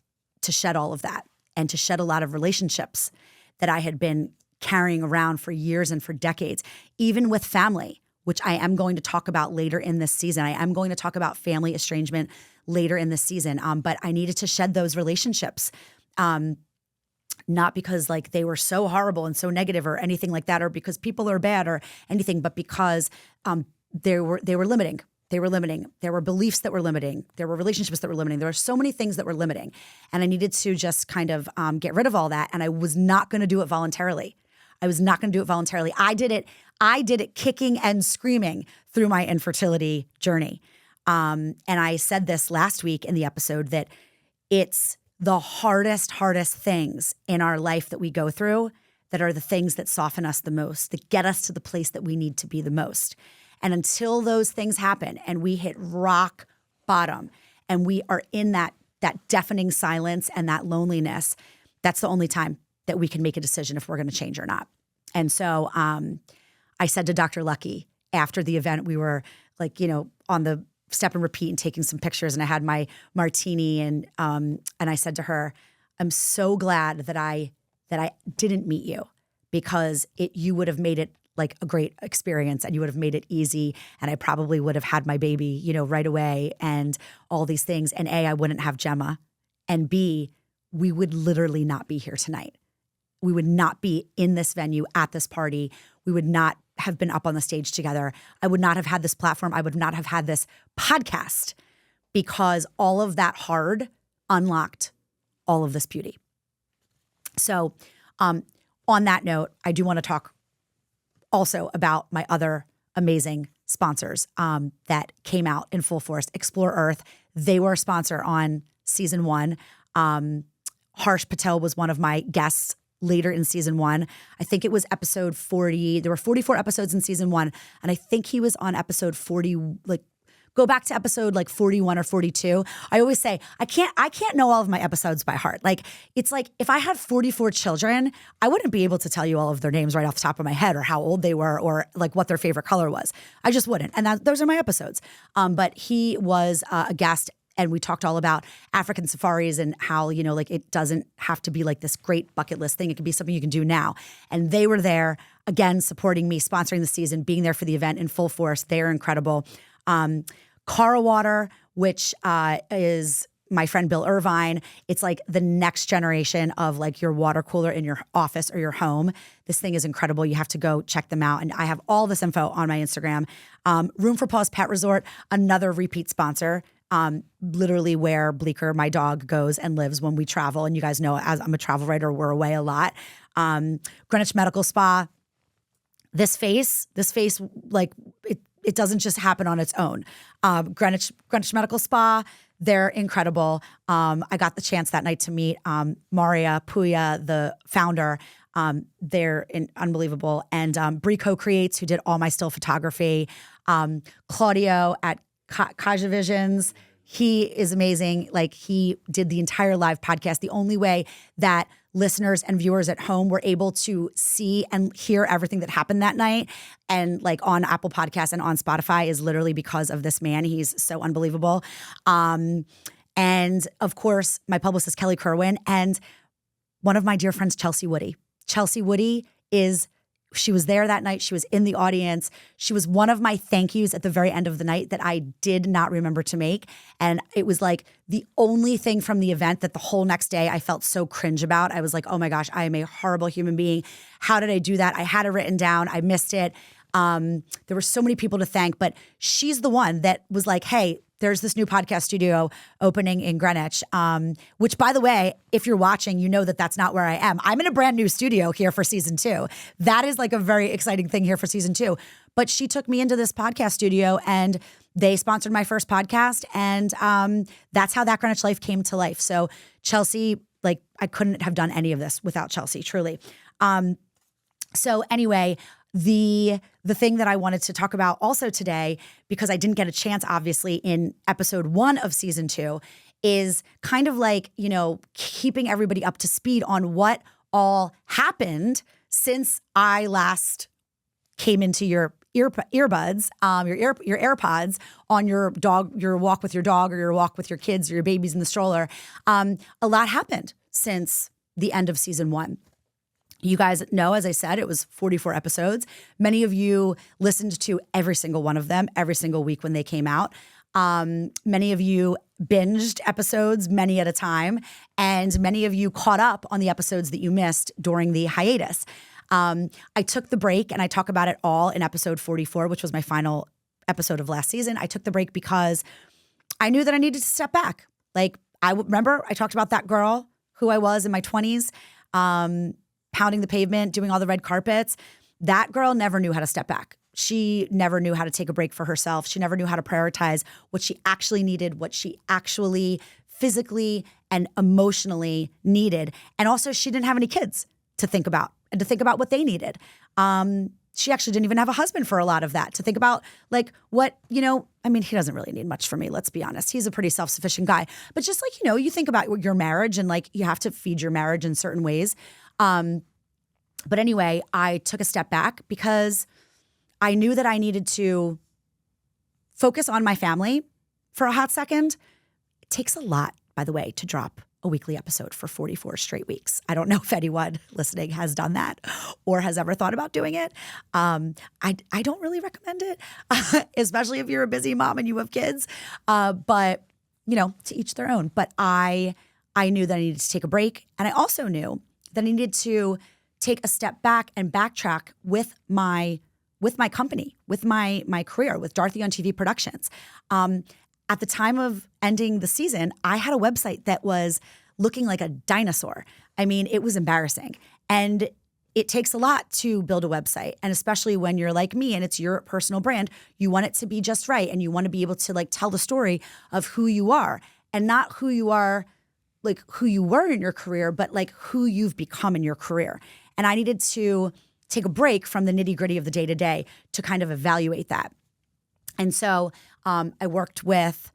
to shed all of that and to shed a lot of relationships that I had been carrying around for years and for decades, even with family, which I am going to talk about later in this season. I am going to talk about family estrangement later in this season. But I needed to shed those relationships, not because they were so horrible and so negative or anything like that, or because people are bad or anything, but because they were limiting. They were limiting. There were beliefs that were limiting. There were relationships that were limiting. There were so many things that were limiting. And I needed to just kind of get rid of all that. And I was not going to do it voluntarily. I did it kicking and screaming through my infertility journey. And I said this last week in the episode that it's the hardest things in our life that we go through that are the things that soften us the most, that get us to the place that we need to be the most. And until those things happen and we hit rock bottom and we are in that deafening silence and that loneliness, that's the only time that we can make a decision if we're going to change or not. And so I said to Dr. Lucky after the event, we were on the step and repeat and taking some pictures, and I had my martini, and I said to her, I'm so glad that I didn't meet you, because you would have made it a great experience and you would have made it easy, and I probably would have had my baby, right away and all these things. And A, I wouldn't have Gemma, and B, we would literally not be here tonight. We would not be in this venue at this party. We would not have been up on the stage together. I would not have had this platform. I would not have had this podcast because all of that hard unlocked all of this beauty. So on that note, I do want to talk also about my other amazing sponsors that came out in full force. Explore Earth, they were a sponsor on season 1. Harsh Patel was one of my guests later in season 1. I think it was episode 40. There were 44 episodes in season 1. And I think he was on episode 40, like go back to episode like 41 or 42. I always say, I can't know all of my episodes by heart. Like, it's like if I had 44 children, I wouldn't be able to tell you all of their names right off the top of my head or how old they were or like what their favorite color was. I just wouldn't. And those are my episodes. But he was a guest. And we talked all about African safaris and how, like it doesn't have to be like this great bucket list thing. It can be something you can do now. And they were there, again, supporting me, sponsoring the season, being there for the event in full force. They are incredible. Cara Water, which is my friend Bill Irvine. It's like the next generation of like your water cooler in your office or your home. This thing is incredible. You have to go check them out. And I have all this info on my Instagram. Room for Paws Pet Resort, another repeat sponsor. Literally where Bleecker, my dog, goes and lives when we travel. And you guys know, as I'm a travel writer, we're away a lot. Greenwich Medical Spa. This face, like it doesn't just happen on its own. Greenwich Medical Spa, they're incredible. I got the chance that night to meet Maria Puya, the founder. They're unbelievable. And Brie Co-Creates, who did all my still photography. Claudio at Kaja Visions, he is amazing. Like, he did the entire live podcast. The only way that listeners and viewers at home were able to see and hear everything that happened that night and like on Apple Podcasts and on Spotify is literally because of this man. He's so unbelievable. And of course, my publicist, Kelly Kerwin, and one of my dear friends, Chelsea Woody. Chelsea Woody she was there that night. She was in the audience. She was one of my thank yous at the very end of the night that I did not remember to make. And it was like the only thing from the event that the whole next day I felt so cringe about. I was like, oh my gosh, I am a horrible human being. How did I do that? I had it written down. I missed it. There were so many people to thank, but she's the one that was like, hey, there's this new podcast studio opening in Greenwich, which, by the way, if you're watching, you know that that's not where I am. I'm in a brand new studio here for season 2. That is like a very exciting thing here for season 2. But she took me into this podcast studio and they sponsored my first podcast. And that's how That Greenwich Life came to life. So Chelsea, like, I couldn't have done any of this without Chelsea, truly. So anyway, the thing that I wanted to talk about also today, because I didn't get a chance, obviously, in episode 1 of season 2, is kind of like, keeping everybody up to speed on what all happened since I last came into your earbuds, your AirPods on your walk with your dog or your walk with your kids or your babies in the stroller. A lot happened since the end of season 1. You guys know, as I said, it was 44 episodes. Many of you listened to every single one of them every single week when they came out. Many of you binged episodes many at a time, and many of you caught up on the episodes that you missed during the hiatus. I took the break, and I talk about it all in episode 44, which was my final episode of last season. I took the break because I knew that I needed to step back. Like, remember I talked about that girl who I was in my 20s, pounding the pavement, doing all the red carpets. That girl never knew how to step back. She never knew how to take a break for herself. She never knew how to prioritize what she actually needed, what she actually physically and emotionally needed. And also, she didn't have any kids to think about and to think about what they needed. She actually didn't even have a husband for a lot of that, to think about like what, he doesn't really need much from me, let's be honest. He's a pretty self-sufficient guy. But just like, you think about your marriage and like you have to feed your marriage in certain ways. But anyway, I took a step back because I knew that I needed to focus on my family for a hot second. It takes a lot, by the way, to drop a weekly episode for 44 straight weeks. I don't know if anyone listening has done that or has ever thought about doing it. I don't really recommend it, especially if you're a busy mom and you have kids. But, to each their own. But I I knew that I needed to take a break. And I also knew that I needed to take a step back and backtrack with my company, with my career, with Dorothy on TV Productions. At the time of ending the season, I had a website that was looking like a dinosaur. I mean, it was embarrassing. And it takes a lot to build a website. And especially when you're like me and it's your personal brand, you want it to be just right. And you want to be able to like tell the story of who you are and not who you are, like who you were in your career, but like who you've become in your career. And I needed to take a break from the nitty gritty of the day to day to kind of evaluate that. And so I worked with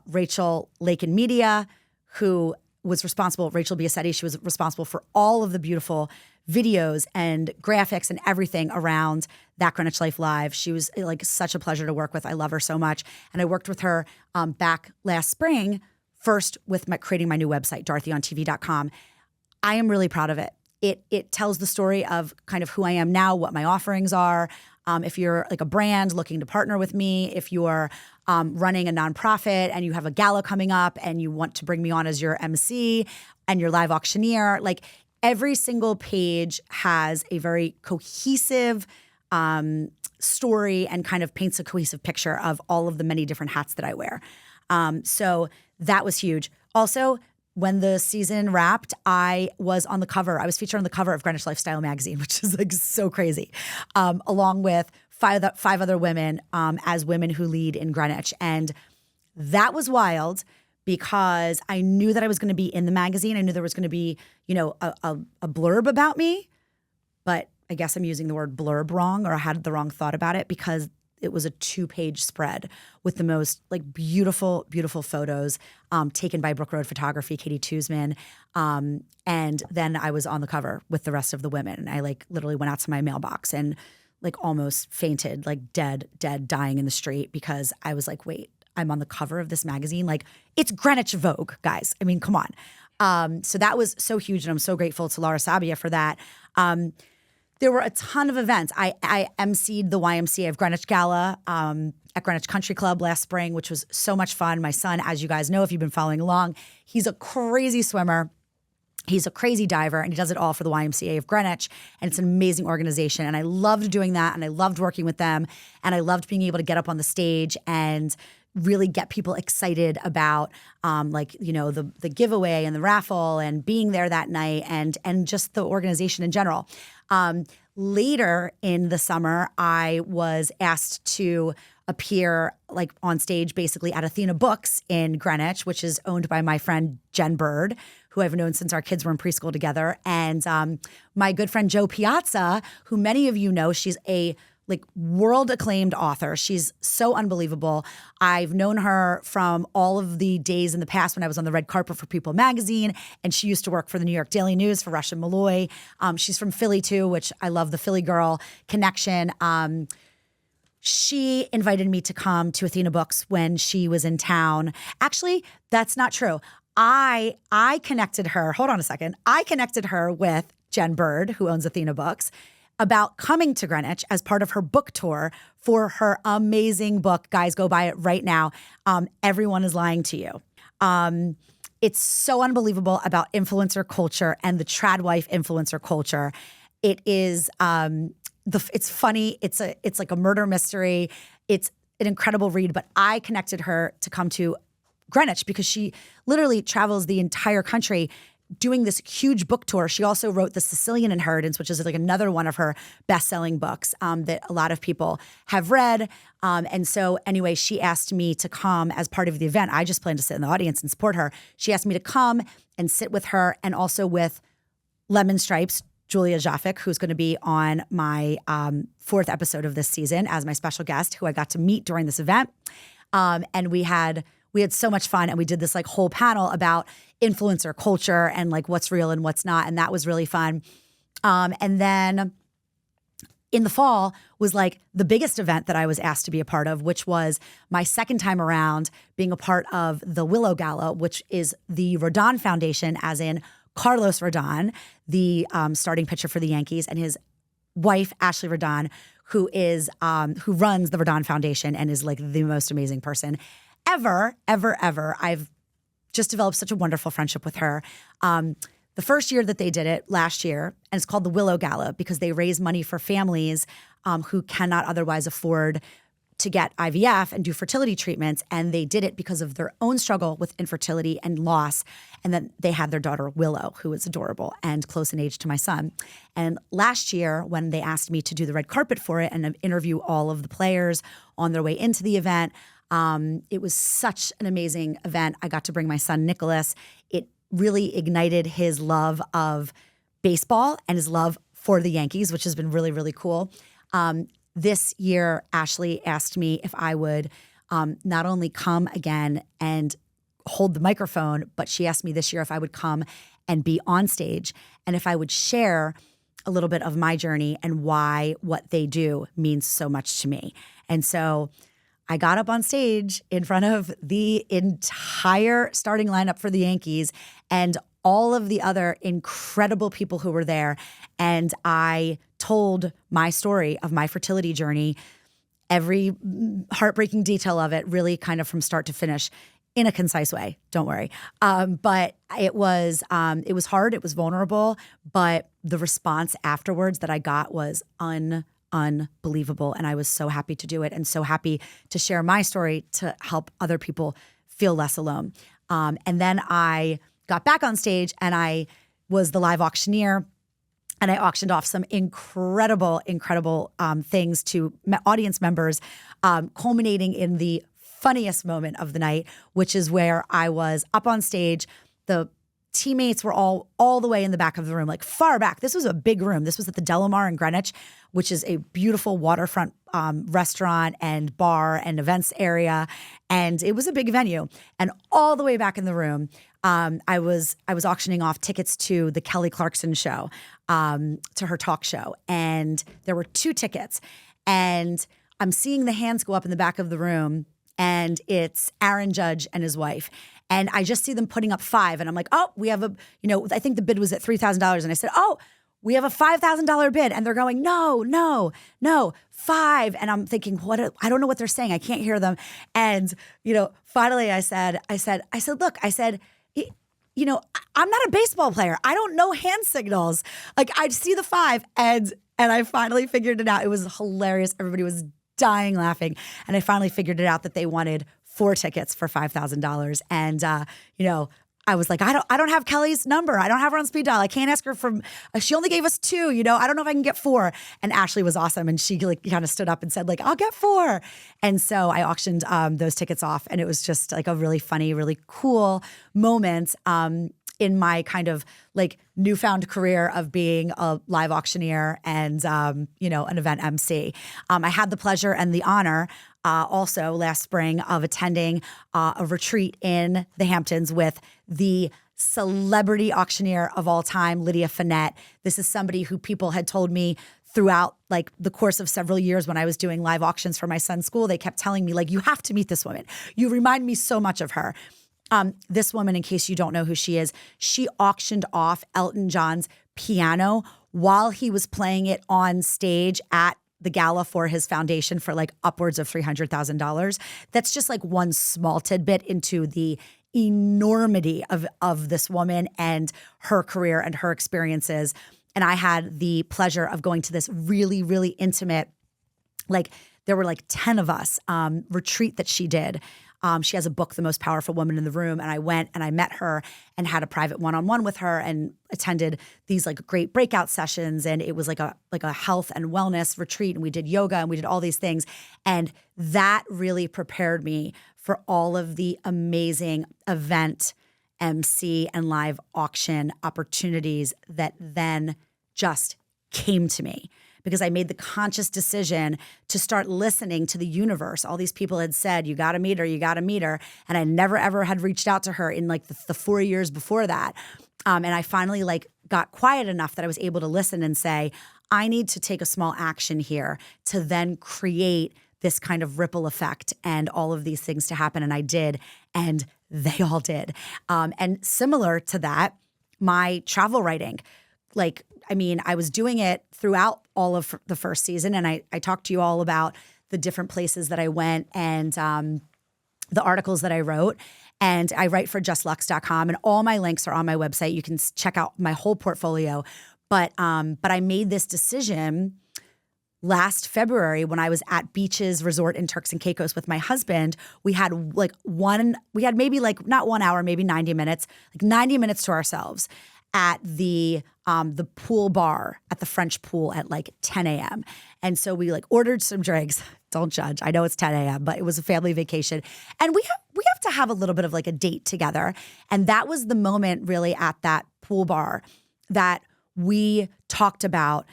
Rachel Lakin Media, who was responsible, Rachel Biasetti, she was responsible for all of the beautiful videos and graphics and everything around that Greenwich Life Live. She was like such a pleasure to work with. I love her so much. And I worked with her back last spring, first with creating my new website, DorothyOnTV.com. I am really proud of it. It tells the story of kind of who I am now, what my offerings are. If you're like a brand looking to partner with me, if you're running a nonprofit and you have a gala coming up and you want to bring me on as your MC and your live auctioneer, like every single page has a very cohesive story and kind of paints a cohesive picture of all of the many different hats that I wear. So that was huge. Also, when the season wrapped, I was on the cover. I was featured on the cover of Greenwich Lifestyle magazine, which is like so crazy, along with five other women as women who lead in Greenwich. And that was wild because I knew that I was going to be in the magazine. I knew there was going to be, you know, a blurb about me, but I guess I'm using the word blurb wrong, or I had the wrong thought about it because it was a 2-page spread with the most like beautiful, beautiful photos taken by Brook Road Photography, Katie Tuzman. And then I was on the cover with the rest of the women. And I like literally went out to my mailbox and like almost fainted, like dead, dying in the street because I was like, wait, I'm on the cover of this magazine. Like it's Greenwich Vogue, guys. I mean, come on. So that was so huge. And I'm so grateful to Laura Sabia for that. There were a ton of events. I emceed the YMCA of Greenwich Gala at Greenwich Country Club last spring, which was so much fun. My son, as you guys know, if you've been following along, he's a crazy swimmer. He's a crazy diver, and he does it all for the YMCA of Greenwich. And it's an amazing organization. And I loved doing that, and I loved working with them. And I loved being able to get up on the stage and really get people excited about like, you know, the giveaway and the raffle and being there that night and just the organization in general. Later in the summer, I was asked to appear like on stage basically at Athena Books in Greenwich, which is owned by my friend Jen Bird, who I've known since our kids were in preschool together. And my good friend Jo Piazza, who many of you know, she's a like world acclaimed author. She's so unbelievable. I've known her from all of the days in the past when I was on the red carpet for People magazine, and she used to work for the New York Daily News for Rush and Malloy. She's from Philly too, which I love the Philly girl connection. She invited me to come to Athena Books when she was in town. Actually, that's not true. I connected her, hold on a second. I connected her with Jen Bird, who owns Athena Books, about coming to Greenwich as part of her book tour for her amazing book. Guys, go buy it right now. Everyone is lying to you. It's so unbelievable about influencer culture and the trad wife influencer culture. It is it's funny. It's like a murder mystery. It's an incredible read. But I connected her to come to Greenwich because she literally travels the entire country doing this huge book tour. She also wrote The Sicilian Inheritance, which is like another one of her best-selling books that a lot of people have read. And so anyway, she asked me to come as part of the event. I just planned to sit in the audience and support her. She asked me to come and sit with her and also with Lemon Stripes, Julia Jaffik, who's going to be on my 4th episode of this season as my special guest, who I got to meet during this event. And we had so much fun, and we did this like whole panel about influencer culture and like what's real and what's not, and that was really fun. And then in the fall was like the biggest event that I was asked to be a part of, which was my second time around being a part of the Willow Gala, which is the Rodon Foundation, as in Carlos Rodon, the starting pitcher for the Yankees, and his wife, Ashley Rodon, who runs the Rodon Foundation and is like the most amazing person ever. I've just developed such a wonderful friendship with her. The first year that they did it, last year, and it's called the Willow Gala because they raise money for families who cannot otherwise afford to get IVF and do fertility treatments. And they did it because of their own struggle with infertility and loss. And then they had their daughter, Willow, who is adorable and close in age to my son. And last year, when they asked me to do the red carpet for it and interview all of the players on their way into the event, it was such an amazing event. I got to bring my son, Nicholas. It really ignited his love of baseball and his love for the Yankees, which has been really, really cool. This year, Ashley asked me if I would not only come again and hold the microphone, but she asked me this year if I would come and be on stage and if I would share a little bit of my journey and why what they do means so much to me. And so I got up on stage in front of the entire starting lineup for the Yankees and all of the other incredible people who were there. And I told my story of my fertility journey, every heartbreaking detail of it, really kind of from start to finish in a concise way. Don't worry. But it was hard. It was vulnerable. But the response afterwards that I got was unbelievable. And I was so happy to do it and so happy to share my story to help other people feel less alone. And then I got back on stage and I was the live auctioneer and I auctioned off some incredible things to audience members, culminating in the funniest moment of the night, which is where I was up on stage. The teammates were all the way in the back of the room, like far back. This was a big room. This was at the Delamar in Greenwich, which is a beautiful waterfront restaurant and bar and events area. And it was a big venue. And all the way back in the room, I was auctioning off tickets to the Kelly Clarkson show, to her talk show. And there were 2 tickets. And I'm seeing the hands go up in the back of the room. And it's Aaron Judge and his wife. And I just see them putting up 5. And I'm like, oh, we have I think the bid was at $3,000. And I said, oh, we have a $5,000 bid. And they're going, no, 5. And I'm thinking, I don't know what they're saying. I can't hear them. And, finally I said, look, I'm not a baseball player. I don't know hand signals. Like I see the 5 and I finally figured it out. It was hilarious. Everybody was dying laughing. And I finally figured it out that they wanted 4 tickets for $5,000. And, I was like, I don't have Kelly's number. I don't have her on speed dial. I can't ask her she only gave us 2, I don't know if I can get 4. And Ashley was awesome. And she kind of stood up and said I'll get 4. And so I auctioned those tickets off. And it was just like a really funny, really cool moment in my kind of newfound career of being a live auctioneer and, an event MC. I had the pleasure and the honor also last spring of attending a retreat in the Hamptons with the celebrity auctioneer of all time, Lydia Finette. This is somebody who people had told me throughout the course of several years when I was doing live auctions for my son's school. They kept telling me you have to meet this woman. You remind me so much of her. This woman, in case you don't know who she is, she auctioned off Elton John's piano while he was playing it on stage at the gala for his foundation for upwards of $300,000. That's just one small tidbit into the enormity of this woman and her career and her experiences. And I had the pleasure of going to this really, really intimate, there were 10 of us, retreat that she did. She has a book, The Most Powerful Woman in the Room. And I went and I met her and had a private one-on-one with her and attended these great breakout sessions. And it was like a health and wellness retreat. And we did yoga and we did all these things. And that really prepared me for all of the amazing event, MC, and live auction opportunities that then just came to me. Because I made the conscious decision to start listening to the universe. All these people had said, you got to meet her, you got to meet her. And I never, ever had reached out to her in the 4 years before that. And I finally got quiet enough that I was able to listen and say, I need to take a small action here to then create this kind of ripple effect and all of these things to happen. And I did, and they all did. And similar to that, my travel writing, I was doing it throughout all of the first season. And I talked to you all about the different places that I went and the articles that I wrote. And I write for justlux.com, and all my links are on my website. You can check out my whole portfolio. But I made this decision last February when I was at Beaches Resort in Turks and Caicos with my husband. We had maybe like not 1 hour, maybe 90 minutes, like 90 minutes to ourselves at the pool bar at the French pool at like 10 a.m. And so we like ordered some drinks. Don't judge. I know it's 10 a.m., but it was a family vacation. And we have to have a little bit of like a date together. And that was the moment really at that pool bar that we talked about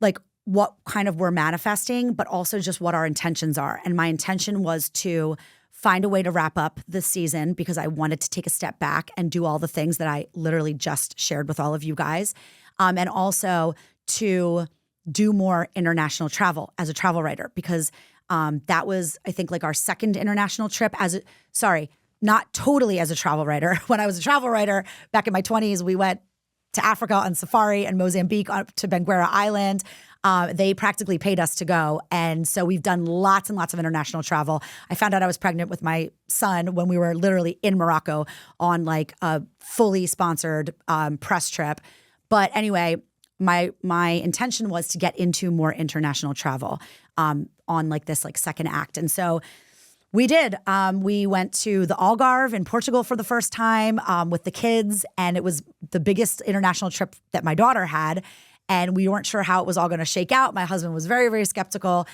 like what kind of we're manifesting, but also just what our intentions are. And my intention was to find a way to wrap up this season because I wanted to take a step back and do all the things that I literally just shared with all of you guys. And also to do more international travel as a travel writer because that was, I think, like our second international trip not totally as a travel writer. When I was a travel writer back in my 20s, we went to Africa on safari and Mozambique up to Benguera Island. They practically paid us to go. And so we've done lots and lots of international travel. I found out I was pregnant with my son when we were literally in Morocco on like a fully sponsored press trip. But anyway, my intention was to get into more international travel on like this like second act. And so we did. We went to the Algarve in Portugal for the first time with the kids. And it was the biggest international trip that my daughter had. And we weren't sure how it was all going to shake out. My husband was very, very skeptical.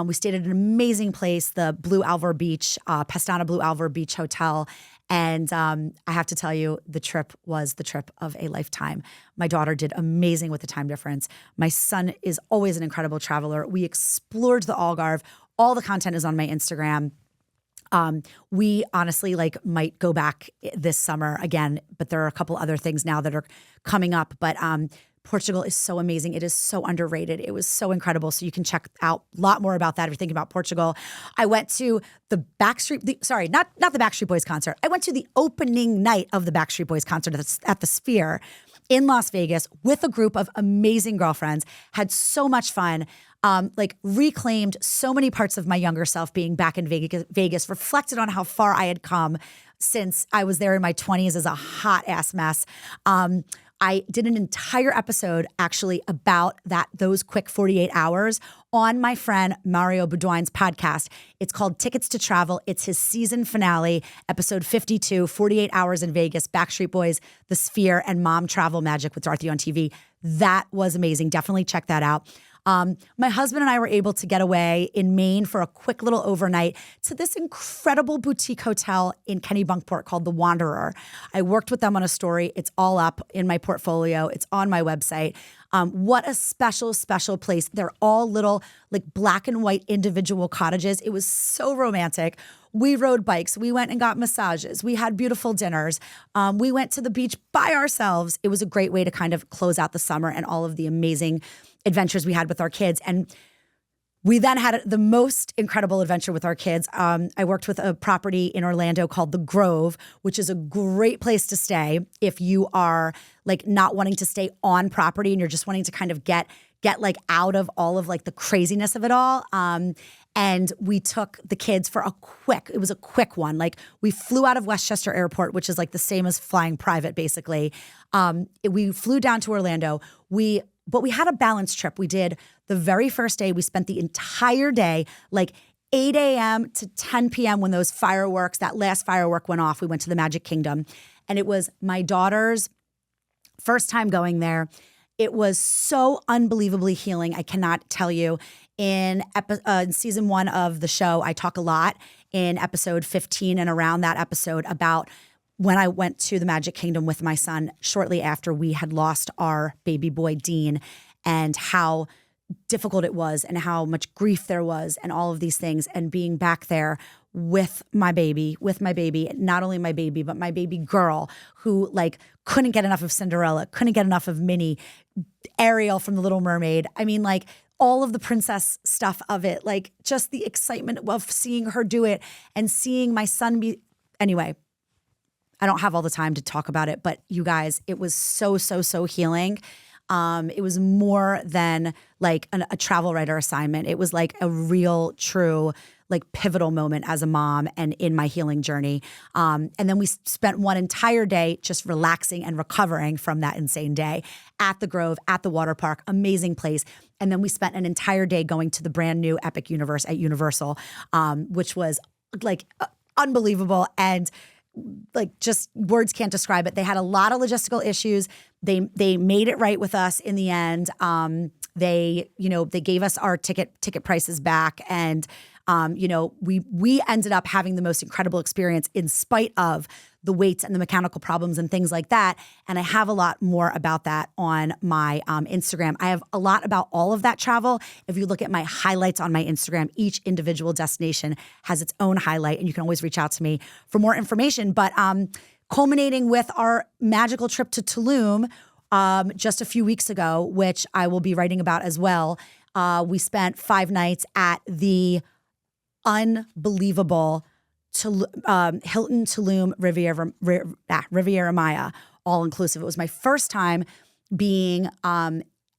We stayed at an amazing place, the Blue Alvar Beach, Pestana Blue Alvar Beach Hotel. And I have to tell you, the trip was the trip of a lifetime. My daughter did amazing with the time difference. My son is always an incredible traveler. We explored the Algarve. All the content is on my Instagram. We honestly might go back this summer again, but there are a couple other things now that are coming up. But Portugal is so amazing. It is so underrated. It was so incredible. So you can check out a lot more about that if you're thinking about Portugal. I went to not the Backstreet Boys concert. I went to the opening night of the Backstreet Boys concert at the Sphere in Las Vegas with a group of amazing girlfriends. Had so much fun. Reclaimed so many parts of my younger self being back in Vegas, reflected on how far I had come since I was there in my 20s as a hot ass mess. I did an entire episode actually about those quick 48 hours on my friend Mario Bedoin's podcast. It's called Tickets to Travel. It's his season finale, episode 52, 48 Hours in Vegas, Backstreet Boys, The Sphere, and Mom Travel Magic with Dorothy on TV. That was amazing. Definitely check that out. My husband and I were able to get away in Maine for a quick little overnight to this incredible boutique hotel in Kennebunkport called The Wanderer. I worked with them on a story. It's all up in my portfolio. It's on my website. What a special, special place. They're all little black and white individual cottages. It was so romantic. We rode bikes. We went and got massages. We had beautiful dinners. We went to the beach by ourselves. It was a great way to kind of close out the summer and all of the amazing adventures we had with our kids. And we then had the most incredible adventure with our kids. I worked with a property in Orlando called The Grove, which is a great place to stay if you are not wanting to stay on property and you're just wanting to kind of get out of all of the craziness of it all. And we took the kids for it was a quick one. We flew out of Westchester Airport, which is the same as flying private, basically. We flew down to Orlando. But we had a balanced trip. We did the very first day, we spent the entire day, 8 a.m. to 10 p.m. when that last firework went off. We went to the Magic Kingdom. And it was my daughter's first time going there. It was so unbelievably healing. I cannot tell you. In season 1 of the show, I talk a lot in episode 15 and around that episode about when I went to the Magic Kingdom with my son shortly after we had lost our baby boy, Dean, and how difficult it was and how much grief there was and all of these things. And being back there with my baby, not only my baby, but my baby girl who couldn't get enough of Cinderella, couldn't get enough of Minnie, Ariel from The Little Mermaid. I mean, all of the princess stuff of it, just the excitement of seeing her do it and seeing my son be, anyway. I don't have all the time to talk about it, but you guys, it was so, so, so healing. It was more than a travel writer assignment. It was a real, true, like pivotal moment as a mom and in my healing journey. And then we spent one entire day just relaxing and recovering from that insane day at the Grove, at the water park, amazing place. And then we spent an entire day going to the brand new Epic Universe at Universal, which was like unbelievable. And like just words can't describe it. They had a lot of logistical issues. They made it right with us in the end. They gave us our ticket prices back, and we ended up having the most incredible experience in spite of the weights and the mechanical problems and things like that. And I have a lot more about that on my Instagram. I have a lot about all of that travel. If you look at my highlights on my Instagram, each individual destination has its own highlight, and you can always reach out to me for more information. But culminating with our magical trip to Tulum just a few weeks ago, which I will be writing about as well. We spent 5 nights at the unbelievable Hilton Tulum Riviera Maya, all inclusive. It was my first time being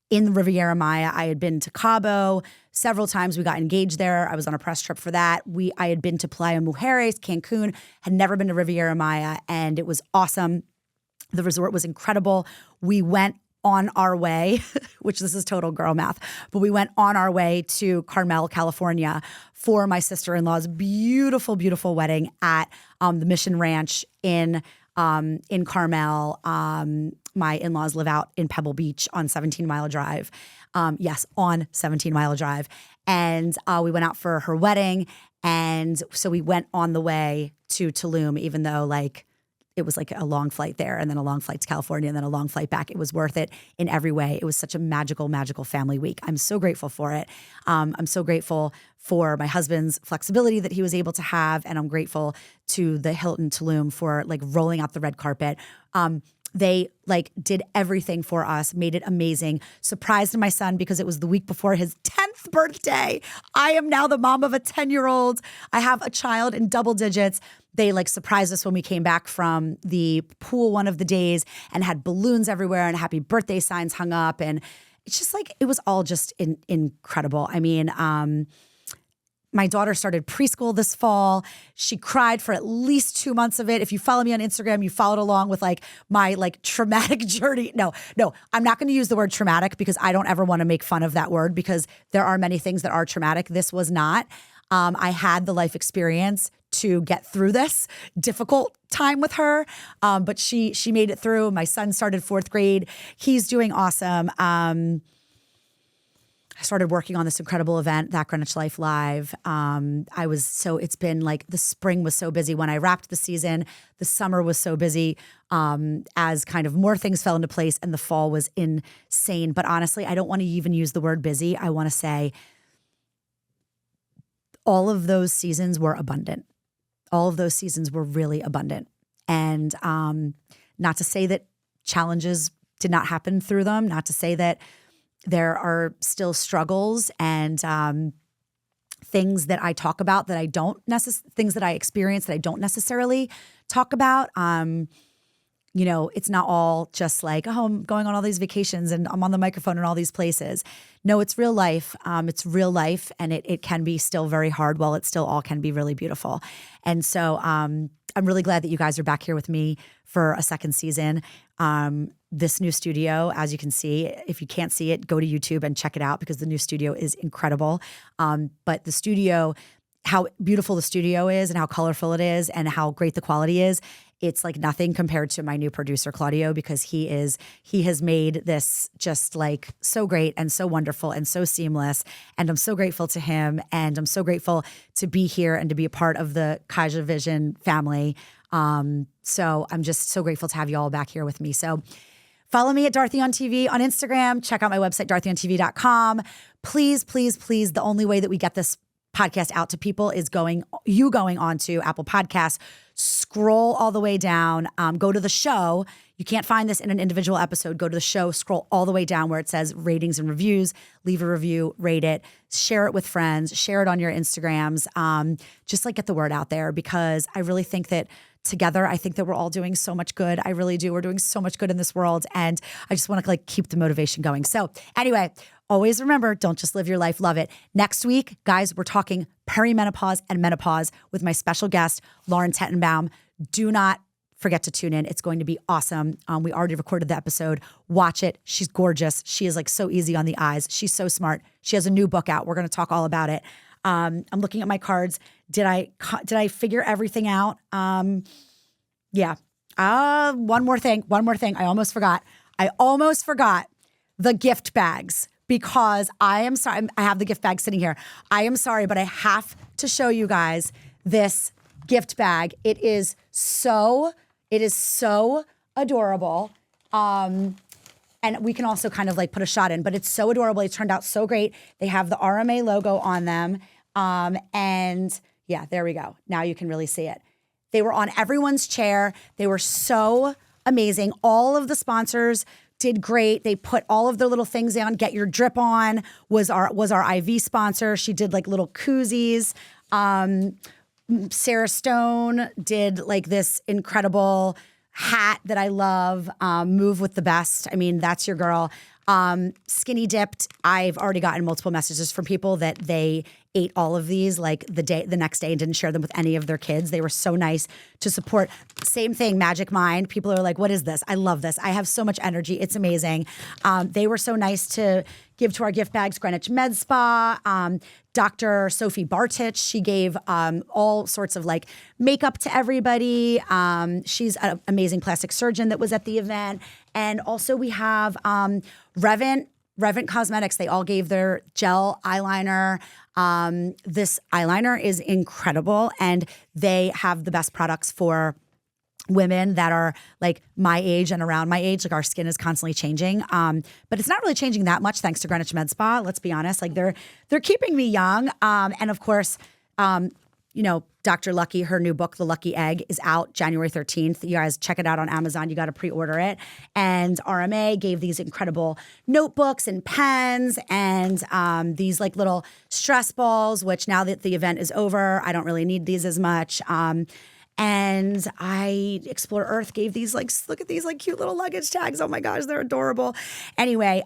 in the Riviera Maya. I had been to Cabo several times. We got engaged there. I was on a press trip for that. I had been to Playa Mujeres, Cancun, had never been to Riviera Maya, and it was awesome. The resort was incredible. We went on our way, which this is total girl math, but we went on our way to Carmel, California for my sister-in-law's beautiful, beautiful wedding at the Mission Ranch in Carmel. My in-laws live out in Pebble Beach on 17 Mile Drive. Yes, on 17 Mile Drive. And we went out for her wedding. And so we went on the way to Tulum, even though like it was like a long flight there and then a long flight to California and then a long flight back. It was worth it in every way. It was such a magical, magical family week. I'm so grateful for it. I'm so grateful for my husband's flexibility that he was able to have. And I'm grateful to the Hilton Tulum for like rolling out the red carpet. They like did everything for us, made it amazing, surprised my son because it was the week before his 10th birthday. I am now the mom of a 10-year-old. I have a child in double digits. They like surprised us when we came back from the pool one of the days and had balloons everywhere and happy birthday signs hung up. And it's just like, it was all just incredible. I mean, my daughter started preschool this fall. She cried for at least 2 months of it. If you follow me on Instagram, you followed along with like my like traumatic journey. No, I'm not going to use the word traumatic because I don't ever want to make fun of that word because there are many things that are traumatic. This was not. I had the life experience to get through this difficult time with her. But she made it through. My son started 4th grade. He's doing awesome. I started working on this incredible event, that Greenwich Life Live. It's been like the spring was so busy when I wrapped the season. The summer was so busy as kind of more things fell into place and the fall was insane. But honestly, I don't want to even use the word busy. I want to say all of those seasons were abundant. All of those seasons were really abundant. And not to say that challenges did not happen through them, not to say that there are still struggles and things that I talk about that I don't things that I experience that I don't necessarily talk about. It's not all just like, oh, I'm going on all these vacations and I'm on the microphone in all these places. No, it's real life. It's real life, and it can be still very hard while it still all can be really beautiful. And so I'm really glad that you guys are back here with me for a second season. This new studio, as you can see, if you can't see it, go to YouTube and check it out because the new studio is incredible. But the studio, how beautiful the studio is and how colorful it is and how great the quality is, it's like nothing compared to my new producer, Claudio, because he has made this just like so great and so wonderful and so seamless. And I'm so grateful to him. And I'm so grateful to be here and to be a part of the Kaja Vision family. So I'm just so grateful to have you all back here with me. So follow me at Dorothy on TV on Instagram. Check out my website, DorothyOnTV.com. Please, please, please, the only way that we get this podcast out to people is going on to Apple Podcasts, scroll all the way down, go to the show. You can't find this in an individual episode. Go to the show, scroll all the way down where it says ratings and reviews, leave a review, rate it, share it with friends, share it on your Instagrams. Just like get the word out there because I really think that together, I think that we're all doing so much good. I really do. We're doing so much good in this world. And I just want to like keep the motivation going. So anyway, always remember, don't just live your life, love it. Next week, guys, we're talking perimenopause and menopause with my special guest, Lauren Tettenbaum. Do not forget to tune in. It's going to be awesome. We already recorded the episode. Watch it. She's gorgeous. She is like so easy on the eyes. She's so smart. She has a new book out. We're going to talk all about it. I'm looking at my cards. Did I figure everything out? Yeah. One more thing. I almost forgot the gift bags, because I am sorry. I have the gift bag sitting here. I am sorry, but I have to show you guys this gift bag. It is so adorable. And we can also kind of like put a shot in, but it's so adorable. It turned out so great. They have the RMA logo on them. And yeah, there we go. Now you can really see it. They were on everyone's chair. They were so amazing. All of the sponsors did great. They put all of their little things on. Get Your Drip On was our IV sponsor. She did like little koozies. Sarah Stone did like this incredible hat that I love. Move with the Best. I mean, that's your girl. Skinny Dipped. I've already gotten multiple messages from people that they ate all of these like the next day and didn't share them with any of their kids. They were so nice to support. Same thing, Magic Mind. People are like, what is this? I love this. I have so much energy. It's amazing. They were so nice to give to our gift bags. Greenwich Med Spa, Dr. Sophie Bartich. She gave all sorts of like makeup to everybody. She's an amazing plastic surgeon that was at the event. And also we have Revent Cosmetics. They all gave their gel eyeliner. This eyeliner is incredible, and they have the best products for women that are like my age and around my age. Like our skin is constantly changing, but it's not really changing that much thanks to Greenwich Med Spa. Let's be honest. Like they're keeping me young, and of course, Dr. Lucky, her new book, The Lucky Egg, is out January 13th. You guys check it out on Amazon. You got to pre-order it. And RMA gave these incredible notebooks and pens and these like little stress balls, which now that the event is over, I don't really need these as much. And Explore Earth gave these like, look at these like cute little luggage tags. Oh my gosh, they're adorable. Anyway,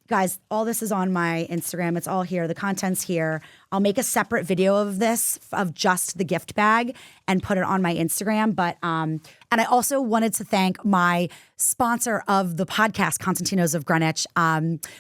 guys, all this is on my Instagram. It's all here. The content's here. I'll make a separate video of this, of just the gift bag, and put it on my Instagram. But and I also wanted to thank my sponsor of the podcast, Constantinos of Greenwich,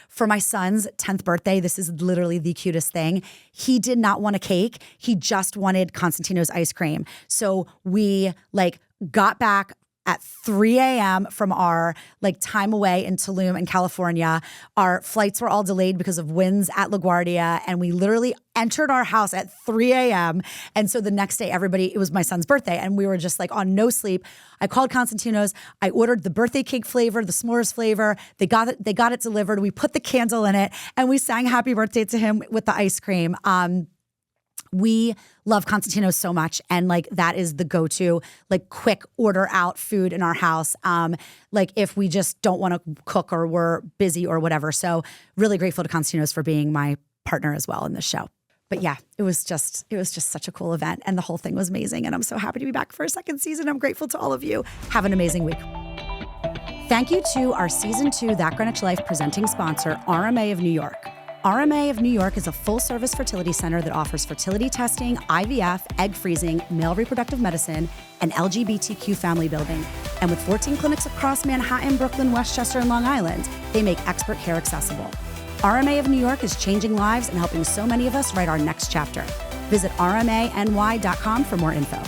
for my son's 10th birthday. This is literally the cutest thing. He did not want a cake. He just wanted Constantinos ice cream. So we like got back at 3 a.m. from our like time away in Tulum in California. Our flights were all delayed because of winds at LaGuardia, and we literally entered our house at 3 a.m. And so the next day, it was my son's birthday, and we were just like on no sleep. I called Constantino's. I ordered the birthday cake flavor, the s'mores flavor. They got it delivered. We put the candle in it, and we sang happy birthday to him with the ice cream. We love Constantino's so much, and like that is the go-to like quick order out food in our house. Like if we just don't want to cook or we're busy or whatever. So really grateful to Constantino's for being my partner as well in this show. But yeah, it was just such a cool event, and the whole thing was amazing. And I'm so happy to be back for a second season. I'm grateful to all of you. Have an amazing week. Thank you to our season 2 That Greenwich Life presenting sponsor, RMA of New York. RMA of New York is a full-service fertility center that offers fertility testing, IVF, egg freezing, male reproductive medicine, and LGBTQ family building. And with 14 clinics across Manhattan, Brooklyn, Westchester, and Long Island, they make expert care accessible. RMA of New York is changing lives and helping so many of us write our next chapter. Visit rmany.com for more info.